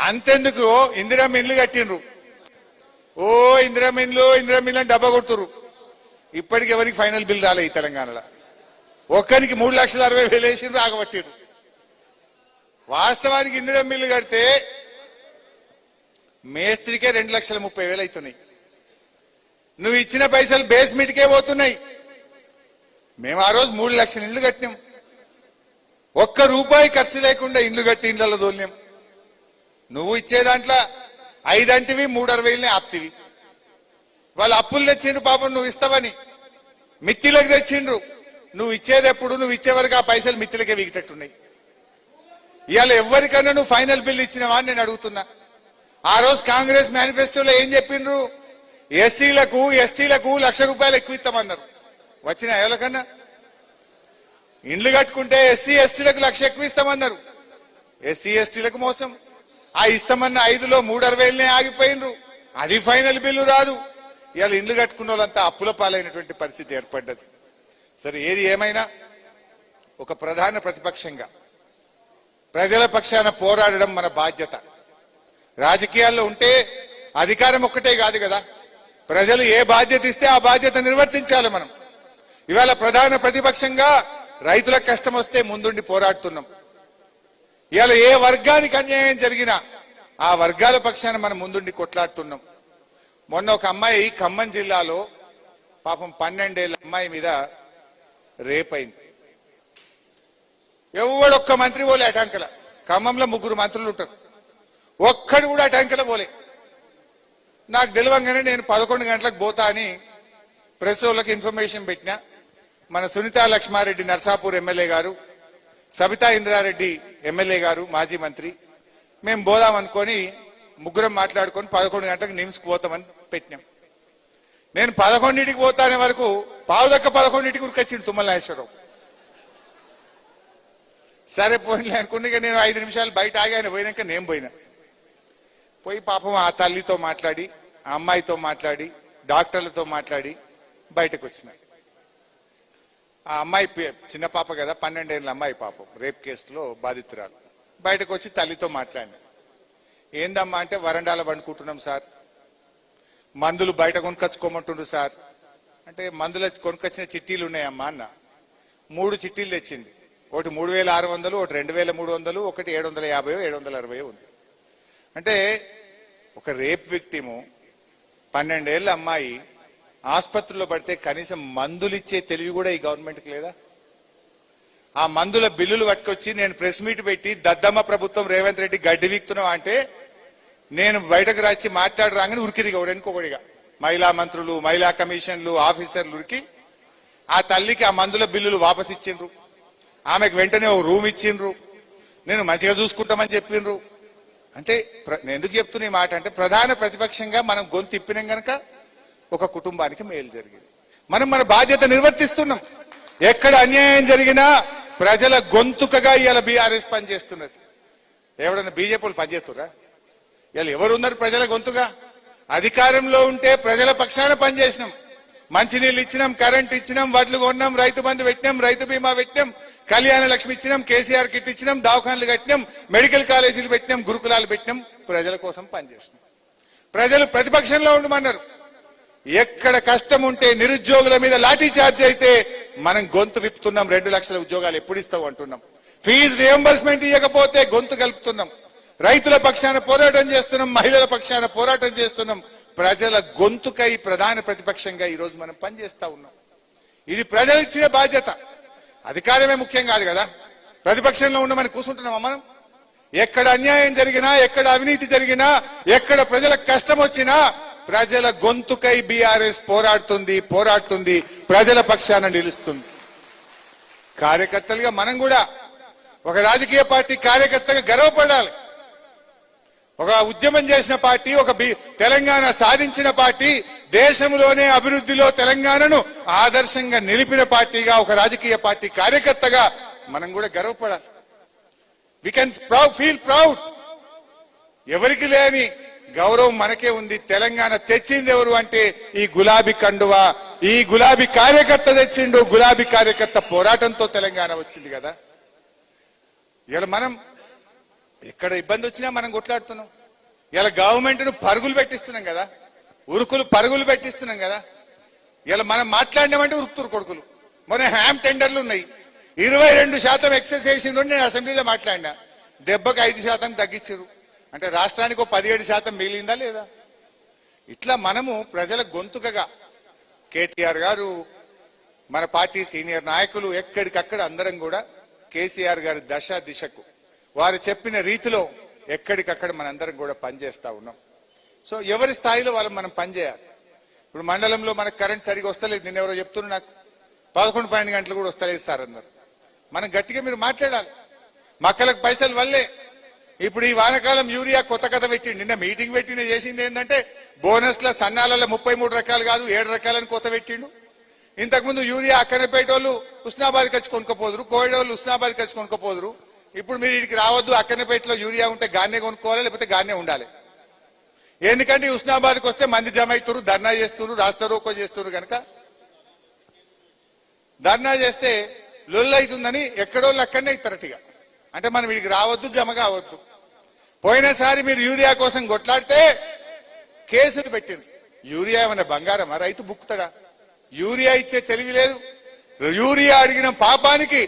అంతెందుకు ఇందిరమ్మ ఇల్లు కట్టిండ్రు. ఓ ఇందిరమ్మ ఇల్లు అని డబ్బా కొడుతురు. ఇప్పటికి ఎవరికి ఫైనల్ బిల్ రాలే ఈ తెలంగాణలో. ఒక్కరికి 3,60,000 వేసిండ్రు, ఆగబట్టిరు. వాస్తవానికి ఇందిరమ్మ ఇల్లు కడితే మేస్త్రికే 2,30,000 అవుతున్నాయి. నువ్వు ఇచ్చిన పైసలు బేస్మెంట్కే పోతున్నాయి. మేము ఆ రోజు 3 లక్షల ఇళ్లు కట్టినాం. ఒక్క రూపాయి ఖర్చు లేకుండా ఇల్లు కట్టి ఇళ్లలో దోల్నాం. నువ్వు ఇచ్చే దాంట్లో 5 అంటివి 3,60,000 ఆప్తివి. వాళ్ళు అప్పులు తెచ్చిండ్రు పాపం, నువ్వు ఇస్తావని మిత్తిలకు తెచ్చిండ్రు. నువ్వు ఇచ్చేది ఎప్పుడు, నువ్వు ఇచ్చే వరకు ఆ పైసలు మిత్తిలకే వీగిటట్టున్నాయి. ఇవాళ ఎవరికన్నా నువ్వు ఫైనల్ బిల్ ఇచ్చినవా అని నేను అడుగుతున్నా. ఆ రోజు కాంగ్రెస్ మేనిఫెస్టోలో ఏం చెప్పిండ్రు? ఎస్సీలకు ఎస్టీలకు ₹1,00,000 ఎక్కువ ఇస్తామన్నారు. వచ్చిన ఎవరికన్నా ఇండ్లు కట్టుకుంటే ఎస్సీ ఎస్టీలకు 1,00,000 ఎక్కువ ఇస్తామన్నారు. ఎస్సీ ఎస్టీలకు మోసం. ఆ ఇస్తామన్న 5లో 3,60,000 ఆగిపోయినరు. అది ఫైనల్ బిల్లు రాదు. ఇవాళ ఇండ్లు కట్టుకున్న వాళ్ళంతా అప్పుల పాలైనటువంటి పరిస్థితి ఏర్పడ్డది. సరే, ఏది ఏమైనా ఒక ప్రధాన ప్రతిపక్షంగా ప్రజల పక్షాన పోరాడడం మన బాధ్యత. రాజకీయాల్లో ఉంటే అధికారం ఒక్కటే కాదు కదా, ప్రజలు ఏ బాధ్యత ఇస్తే ఆ బాధ్యత నిర్వర్తించాలి మనం. ఇవాళ ప్రధాన ప్రతిపక్షంగా రైతులకు కష్టం వస్తే ముందుండి పోరాడుతున్నాం. ఇవాళ ఏ వర్గానికి అన్యాయం జరిగినా ఆ వర్గాల పక్షాన మనం ముందుండి కొట్లాడుతున్నాం. మొన్న ఒక అమ్మాయి ఖమ్మం జిల్లాలో పాపం 12 ఏళ్ల అమ్మాయి మీద రేప్ అయింది. ఎవడొక్క మంత్రి పోలే అటంకల. ఖమ్మంలో 3 మంత్రులు ఉంటారు, ఒక్కడు కూడా అటంకల పోలే. నాకు తెలియంగానే నేను 11 గంటలకు పోతా అని ప్రెస్ వాళ్ళకి ఇన్ఫర్మేషన్ పెట్టినా. మన సునీతా లక్ష్మారెడ్డి నర్సాపూర్ ఎమ్మెల్యే గారు, సబితా ఇంద్రారెడ్డి ఎమ్మెల్యే గారు మాజీ మంత్రి, మేము పోదాం అనుకొని 3 మాట్లాడుకొని 11 గంటలకు నిమ్స్కి పోతామని పెట్టినాం. నేను 11ంటికి పోతానే వరకు 11:15 ఉరికొచ్చిండు తుమ్మల నాగేశ్వరరావు. సరే పోయినలే అనుకుని నేను 5 నిమిషాలు బయట ఆగాను. పోయినాక నేను పోయి పాపం ఆ తల్లితో మాట్లాడి, ఆ అమ్మాయితో మాట్లాడి, డాక్టర్లతో మాట్లాడి బయటకు వచ్చిన. ఆ అమ్మాయి చిన్న పాప కదా, 12 ఏళ్ల అమ్మాయి పాపం రేప్ కేసులో బాధితురాలు. బయటకు వచ్చి తల్లితో మాట్లాడినా. ఏందమ్మా అంటే, వరండాలో వండుకుంటున్నాం సార్, మందులు బయట కొనుకొచ్చుకోమంటుండ్రు సార్ అంటే, మందులు కొనుకొచ్చిన చిట్టీలు ఉన్నాయమ్మా అన్న. 3 చిట్టీలు తెచ్చింది. ఒకటి 3,600, ఒకటి 2,300, ఒకటి 750, 760 ఉంది. అంటే ఒక రేప్ విక్టిము 12 ఏళ్ల అమ్మాయి ఆసుపత్రిలో పడితే కనీసం మందులు ఇచ్చే తెలివి కూడా ఈ గవర్నమెంట్కి లేదా? ఆ మందుల బిల్లులు పట్టుకొచ్చి నేను ప్రెస్ మీట్ పెట్టి దద్దమ్మ ప్రభుత్వం రేవంత్ రెడ్డి గడ్డి వీక్తున్నావు అంటే, నేను బయటకు రాచి మాట్లాడరాగానే ఉరికిదిగా ఒకడిగా మహిళా మంత్రులు, మహిళా కమిషన్లు, ఆఫీసర్లు ఉరికి ఆ తల్లికి ఆ మందుల బిల్లులు వాపస్ ఇచ్చిండ్రు. ఆమెకు వెంటనే ఒక రూమ్ ఇచ్చిండ్రు. నేను మంచిగా చూసుకుంటామని చెప్పిండ్రు. అంటే నేను ఎందుకు చెప్తున్నా ఈ మాట అంటే, ప్రధాన ప్రతిపక్షంగా మనం గొంతు ఇప్పినాం గనక ఒక కుటుంబానికి మేలు జరిగింది. మనం మన బాధ్యత నిర్వర్తిస్తున్నాం. ఎక్కడ అన్యాయం జరిగినా ప్రజల గొంతుకగా ఇవాళ బీఆర్ఎస్ పనిచేస్తున్నది. ఎవడన్నా బీజేపీ వాళ్ళు పనిచేస్తురా? ఇవాళ ఎవరున్నారు ప్రజల గొంతుగా? అధికారంలో ఉంటే ప్రజల పక్షాన పనిచేసినాం. మంచినీళ్ళు ఇచ్చినాం, కరెంట్ ఇచ్చినాం, వడ్లు కొన్నాం, రైతు బంధు పెట్టినాం, రైతు బీమా పెట్టినాం, కళ్యాణ లక్ష్మి ఇచ్చినాం, కేసీఆర్ కిట్ ఇచ్చినాం, దవాఖానలు కట్టినాం, మెడికల్ కాలేజీలు పెట్టినాం, గురుకులాలు పెట్టినాం. ప్రజల కోసం పనిచేసినాం. ప్రజలు ప్రతిపక్షంలో ఉండమన్నారు. ఎక్కడ కష్టం ఉంటే, నిరుద్యోగుల మీద లాఠీ చార్జ్ అయితే మనం గొంతు విప్పుతున్నాం. 2 లక్షల ఉద్యోగాలు ఎప్పుడు ఇస్తావు అంటున్నాం. ఫీజు రియంబర్స్మెంట్ ఇవ్వకపోతే గొంతు కలుపుతున్నాం. రైతుల పక్షాన పోరాటం చేస్తున్నాం, మహిళల పక్షాన పోరాటం చేస్తున్నాం. ప్రజల గొంతుకై ప్రధాన ప్రతిపక్షంగా ఈ రోజు మనం పనిచేస్తా ఉన్నాం. ఇది ప్రజలు ఇచ్చిన బాధ్యత. అధికారమే ముఖ్యం కాదు కదా, ప్రతిపక్షంలో ఉండమని కూర్చుంటున్నామా మనం? ఎక్కడ అన్యాయం జరిగినా, ఎక్కడ అవినీతి జరిగినా, ఎక్కడ ప్రజలకు కష్టం వచ్చినా ప్రజల గొంతుకై బీఆర్ఎస్ పోరాడుతుంది, ప్రజల పక్షాన నిలుస్తుంది. కార్యకర్తలుగా మనం కూడా ఒక రాజకీయ పార్టీ కార్యకర్తగా గర్వపడాలి. ఒక ఉద్యమం చేసిన పార్టీ, ఒక తెలంగాణ సాధించిన పార్టీ, దేశంలోనే అభివృద్ధిలో తెలంగాణను ఆదర్శంగా నిలిపిన పార్టీగా, ఒక రాజకీయ పార్టీ కార్యకర్తగా మనం కూడా గర్వపడాలి. We can feel proud. ఎవరికి లేని గౌరవం మనకే ఉంది. తెలంగాణ తెచ్చింది ఎవరు అంటే ఈ గులాబీ కండువా ఈ గులాబీ కార్యకర్త తెచ్చిండు, గులాబీ కార్యకర్త పోరాటంతో తెలంగాణ వచ్చింది కదా. ఇలా మనం ఎక్కడ ఇబ్బంది వచ్చినా మనం కొట్లాడుతున్నాం. ఇలా గవర్నమెంట్ ను పరుగులు పెట్టిస్తున్నాం కదా, పరుగులు పెట్టిస్తున్నాం కదా. ఇలా మనం మాట్లాడినామంటే ఉరుకుతురు కొడుకులు. మన హ్యామ్ టెండర్లు ఉన్నాయి, 22% ఎక్సెస్ చేసిండు. నేను అసెంబ్లీలో మాట్లాడినా, దెబ్బకు 5% తగ్గించారు. అంటే రాష్ట్రానికి 17% మిగిలిందా లేదా? ఇట్లా మనము ప్రజల గొంతుకగా కేటీఆర్ గారు, మన పార్టీ సీనియర్ నాయకులు ఎక్కడికక్కడ అందరం కూడా కేసీఆర్ గారి దశ దిశకు వారు చెప్పిన రీతిలో ఎక్కడికక్కడ మనందరం కూడా పనిచేస్తా ఉన్నాం. సో ఎవరి స్థాయిలో వాళ్ళు మనం పనిచేయాలి. ఇప్పుడు మండలంలో మనకు కరెంట్ సరిగా వస్తలేదు. నిన్న ఎవరో చెప్తున్నారు నాకు 11-12 గంటలు కూడా వస్తలేదు సార్ అన్నారు. మనం గట్టిగా మీరు మాట్లాడాలి. మక్కలకు పైసలు వల్లే ఇప్పుడు ఈ వానకాలం యూరియా కొత్త కథ పెట్టిండి. నిన్న మీటింగ్ పెట్టిన చేసింది ఏంటంటే బోనస్ల సన్నాలలో 33 రకాలు కాదు 7 రకాలని కొత్త పెట్టిండు. ఇంతకుముందు యూరియా అక్కనపేట వాళ్ళు హుస్నాబాద్ వచ్చి కొనుక్కపోదురు, కోవిడ్ వాళ్ళు హుస్నాబాద్ వచ్చి కొనుక్కపోదురు. ఇప్పుడు మీరు ఇక్కడికి రావద్దు, అక్కనపేటలో యూరియా ఉంటే గానే కొనుక్కోవాలి, లేకపోతే గానే ఉండాలి. ఎందుకంటే హుస్నాబాద్కి వస్తే మంది జమ అవుతారు, ధర్నా చేస్తున్నారు, రాస్తా రోకో చేస్తున్నారు. కనుక ధర్నా చేస్తే లొల్లు అవుతుందని ఎక్కడోళ్ళు అక్కడనే ఇస్తారటిగా. అంటే మనం వీడికి రావద్దు, జమ కావద్దు. పోయినసారి మీరు యూరియా కోసం కొట్లాడితే కేసులు పెట్టిండ్రు. యూరియా ఏమన్నా బంగారమా? రైతు బుక్కుతాడా? యూరియా ఇచ్చే తెలివి లేదు. యూరియా అడిగిన పాపానికి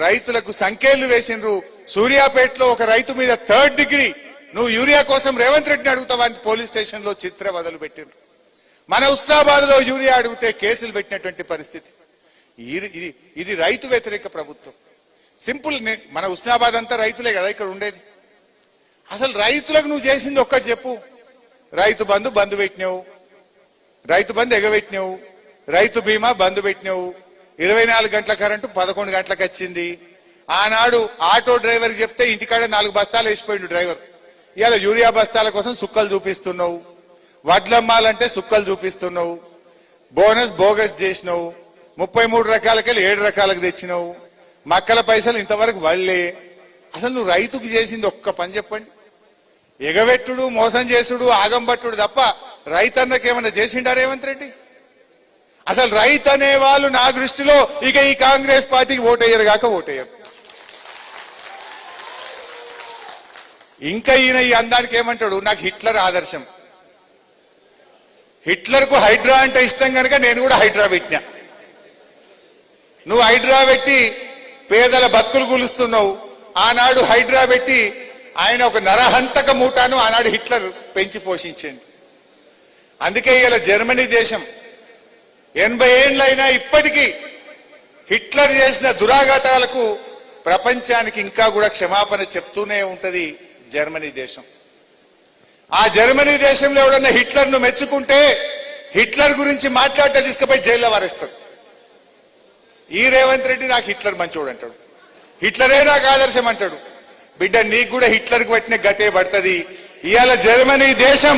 రైతులకు సంఖ్యలు వేసిండ్రు. సూర్యాపేటలో ఒక రైతు మీద 3rd డిగ్రీ నువ్వు యూరియా కోసం రేవంత్ రెడ్డిని అడుగుతావా అని పోలీస్ స్టేషన్ లో చిత్రవదలు పెట్టిండ్రు. మన హుస్నాబాద్ లో యూరియా అడిగితే కేసులు పెట్టినటువంటి పరిస్థితి. ఇది రైతు వ్యతిరేక ప్రభుత్వం. సింపుల్. మన హుస్నాబాద్ అంతా రైతులే కదా ఇక్కడ ఉండేది. అసలు రైతులకు నువ్వు చేసింది ఒక్కటి చెప్పు. రైతు బంధు పెట్టినావు, రైతు బంధు ఎగబెట్టినావు, రైతు బీమా బంధు పెట్టినావు, 24 గంటల కరెంటు 11 గంటలకు వచ్చింది. ఆనాడు ఆటో డ్రైవర్ చెప్తే ఇంటికాడ 4 బస్తాలు వేసిపోయిండు డ్రైవర్. ఇవాళ యూరియా బస్తాల కోసం సుక్కలు చూపిస్తున్నావు, వడ్లమ్మాలంటే సుక్కలు చూపిస్తున్నావు, బోనస్ బోగస్ చేసినావు, 33 రకాలకెళ్ళి 7 రకాలకు తెచ్చినావు, మక్కల పైసలు ఇంతవరకు వల్లే. అసలు నువ్వు రైతుకు చేసింది ఒక్క పని చెప్పండి. ఎగబెట్టుడు, మోసం చేసుడు, ఆగంబట్టుడు తప్ప రైతన్నకి ఏమన్నా చేసిండా రేవంత్ రెడ్డి? అసలు రైతు అనే వాళ్ళు నా దృష్టిలో ఇక ఈ కాంగ్రెస్ పార్టీకి ఓటేయరు కాక ఓటేయరు. ఇంకా ఈయన ఈ అందానికి ఏమంటాడు, నాకు హిట్లర్ ఆదర్శం. హిట్లర్ కు హైడ్రా అంటే ఇష్టం కనుక నేను కూడా హైడ్రా పెట్టినా. నువ్వు హైడ్రా పెట్టి పేదల బతుకులు కూలుస్తున్నావు. ఆనాడు హైడ్రా పెట్టి ఆయన ఒక నరహంతక మూటాను ఆనాడు హిట్లర్ పెంచి పోషించింది. అందుకే ఇలా జర్మనీ దేశం 80 ఏళ్ళైనా ఇప్పటికీ హిట్లర్ చేసిన దురాఘాతాలకు ప్రపంచానికి ఇంకా కూడా క్షమాపణ చెప్తూనే ఉంటది జర్మనీ దేశం. ఆ జర్మనీ దేశంలో ఎవడన్నా హిట్లర్ ను మెచ్చుకుంటే హిట్లర్ గురించి మాట్లాడితే తీసుకుపోయి జైల్లో వారేస్తాడు. ఈ రేవంత్ రెడ్డి నాకు హిట్లర్ మంచోడు అంటాడు, హిట్లరే నాకు ఆదర్శం అంటాడు. బిడ్డ నీకు కూడా హిట్లర్కి పట్టిన గతే పడుతుంది. ఇవాళ జర్మనీ దేశం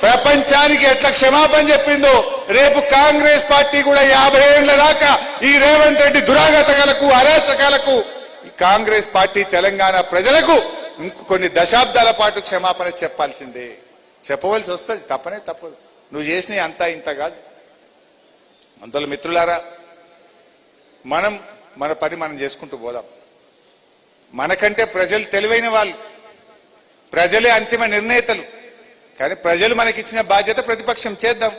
ప్రపంచానికి ఎట్లా క్షమాపణ చెప్పిందో రేపు కాంగ్రెస్ పార్టీ కూడా 50 ఏళ్ల దాకా ఈ రేవంత్ రెడ్డి దురాగతకాలకు అరాచకాలకు ఈ కాంగ్రెస్ పార్టీ తెలంగాణ ప్రజలకు ఇంకొన్ని దశాబ్దాల పాటు క్షమాపణ చెప్పాల్సిందే, చెప్పవలసి వస్తుంది. తప్పదు. నువ్వు చేసిన అంతా ఇంత కాదు. అంతలో మిత్రులారా, మన పని మనం చేసుకుంటూ పోదాం. మనకంటే ప్రజలు తెలివైన వాళ్ళు, ప్రజలే అంతిమ నిర్ణేతలు. కానీ ప్రజలు మనకిచ్చిన బాధ్యత ప్రతిపక్షం చేద్దాం.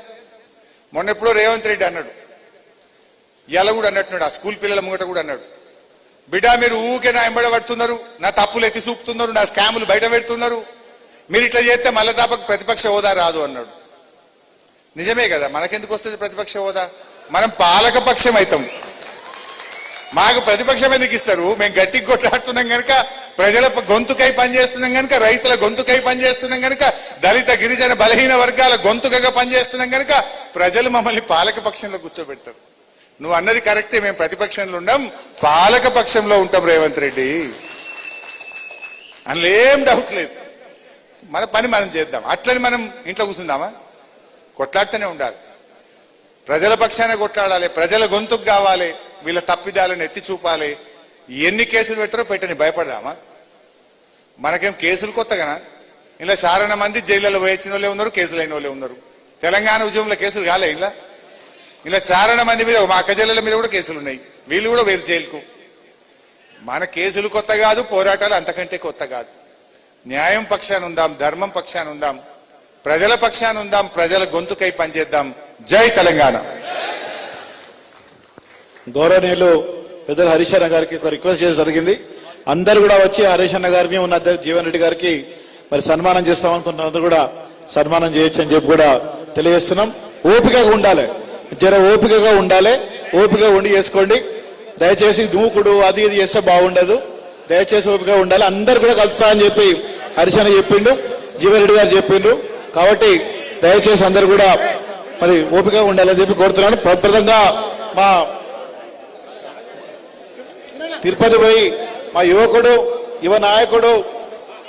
మొన్న ఎప్పుడో రేవంత్ రెడ్డి అన్నాడు, ఇలా కూడా అన్నట్టున్నాడు, ఆ స్కూల్ పిల్లల ముంగట కూడా అన్నాడు, బిడ్డ మీరు ఊకే నా ఎంబడ పడుతున్నారు, నా తప్పులు ఎత్తి చూపుతున్నారు, నా స్కాములు బయట పెడుతున్నారు, మీరు ఇట్లా చేస్తే మళ్ళా తప్పక ప్రతిపక్ష హోదా రాదు అన్నాడు. నిజమే కదా, మనకెందుకు వస్తుంది ప్రతిపక్ష హోదా? మనం పాలక పక్షం అవుతాం, మాకు ప్రతిపక్షం ఎందుకు ఇస్తారు? మేము గట్టికి కొట్లాడుతున్నాం కనుక, ప్రజల గొంతుకై పనిచేస్తున్నాం కనుక, రైతుల గొంతుకై పనిచేస్తున్నాం కనుక, దళిత గిరిజన బలహీన వర్గాల గొంతుకగా పనిచేస్తున్నాం కనుక ప్రజలు మమ్మల్ని పాలక పక్షంలో కూర్చోబెడతారు. నువ్వు అన్నది కరెక్టే, మేము ప్రతిపక్షంలో ఉండం, పాలక పక్షంలో ఉంటాం రేవంత్ రెడ్డి, అందులో ఏం డౌట్ లేదు. మన పని మనం చేద్దాం. అట్లని మనం ఇంట్లో కూర్చుందామా? కొట్లాడుతూనే ఉండాలి, ప్రజల పక్షాన కొట్లాడాలి, ప్రజల గొంతుకు కావాలి, వీళ్ళ తప్పిదాలను ఎత్తి చూపాలి. ఎన్ని కేసులు పెట్టారో పెట్టని భయపడదామా? మనకేం కేసులు కొత్తగానా? ఇలా చారణ మంది జైళ్ళలో వేయించిన వాళ్ళే ఉన్నారు, కేసులు అయిన వాళ్ళే ఉన్నారు. తెలంగాణ ఉద్యమంలో కేసులు కాలే, ఇలా ఇలా చాలా మంది మీద, మా అక్క చెల్లెల మీద కూడా కేసులు ఉన్నాయి, వీళ్ళు కూడా వేరు జైలుకు. మన కేసులు కొత్త కాదు, పోరాటాలు అంతకంటే కొత్త కాదు. న్యాయం పక్షాన ఉందాం, ధర్మం పక్షాన ఉందాం, ప్రజల పక్షాన ఉందాం, ప్రజల గొంతుకై పనిచేద్దాం. జై తెలంగాణ. గౌరవనీయులు పెద్దలు హరీష్ అన్న గారికి ఒక రిక్వెస్ట్ చేయడం జరిగింది. అందరు కూడా వచ్చి హరీష్ అన్న గారిని ఉన్న జీవన్ రెడ్డి గారికి మరి సన్మానం చేస్తామనుకుంటున్న అందరూ కూడా సన్మానం చేయొచ్చు అని చెప్పి కూడా తెలియజేస్తున్నాం. ఓపికగా ఉండాలి, జర ఓపికగా ఉండాలి, ఓపిక ఉండి చేసుకోండి. దయచేసి దూకుడు అది ఇది చేస్తే బాగుండదు, దయచేసి ఓపికగా ఉండాలి. అందరు కూడా కలుస్తా అని చెప్పి హరీష్ అన్న చెప్పిండు, జీవన్ రెడ్డి గారు చెప్పిండ్రు. కాబట్టి దయచేసి అందరు కూడా మరి ఓపికగా ఉండాలని చెప్పి కోరుతున్నాను. ప్రప్రదంగా మా తిరుపతి పోయి మా యువకుడు యువ నాయకుడు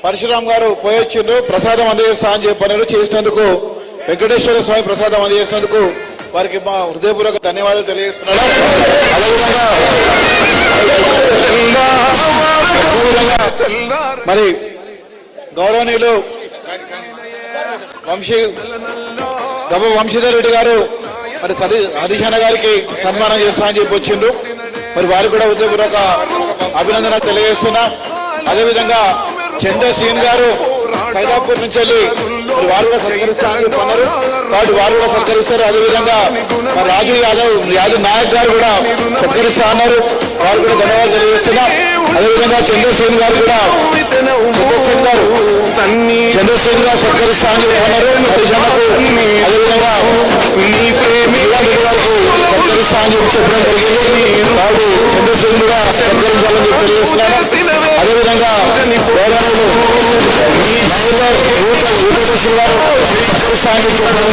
పరశురామ్ గారు పోయొచ్చిండ్రు, ప్రసాదం అందజేస్తా అని చెప్పారు. చేసినందుకు వెంకటేశ్వర స్వామి ప్రసాదం అందజేసినందుకు వారికి మా హృదయపూర్వక ధన్యవాదాలు తెలియజేస్తున్నాడు. మరి గౌరవనీయులు వంశీధర్ రెడ్డి గారు మరి హరీష్ అన్న గారికి సన్మానం చేస్తా అని చెప్పి వచ్చిండ్రు. మరి వారికి కూడా హృదయపూర్వక అభినందన తెలియజేస్తున్నా. అదేవిధంగా చంద్రసీన్ గారు సైదాపూర్ నుంచి వెళ్ళి వారు కూడా సత్కరిస్తారని చెప్పన్నారు, కాబట్టి వారు కూడా సత్కరిస్తారు. అదేవిధంగా రాజు యాదవ్ నాయక్ గారు కూడా సత్కరిస్తా అన్నారు, వారు కూడా ధన్యవాదాలు తెలియజేస్తున్నా. అదేవిధంగా చంద్రసీన్ గారు కూడా చంద్రసీన్ గారు సత్కరిస్తా అని చెప్పన్నారు హరిజనకు. అదేవిధంగా సత్కరిస్తా అని చెప్పి చెప్పడం జరిగింది, వారు చంద్రసీన్ కూడా సత్కరించాలని చెప్పి తెలియజేస్తున్నాను. అదేవిధంగా గౌరవనీయులు సత్కరిస్తా అని చెప్పి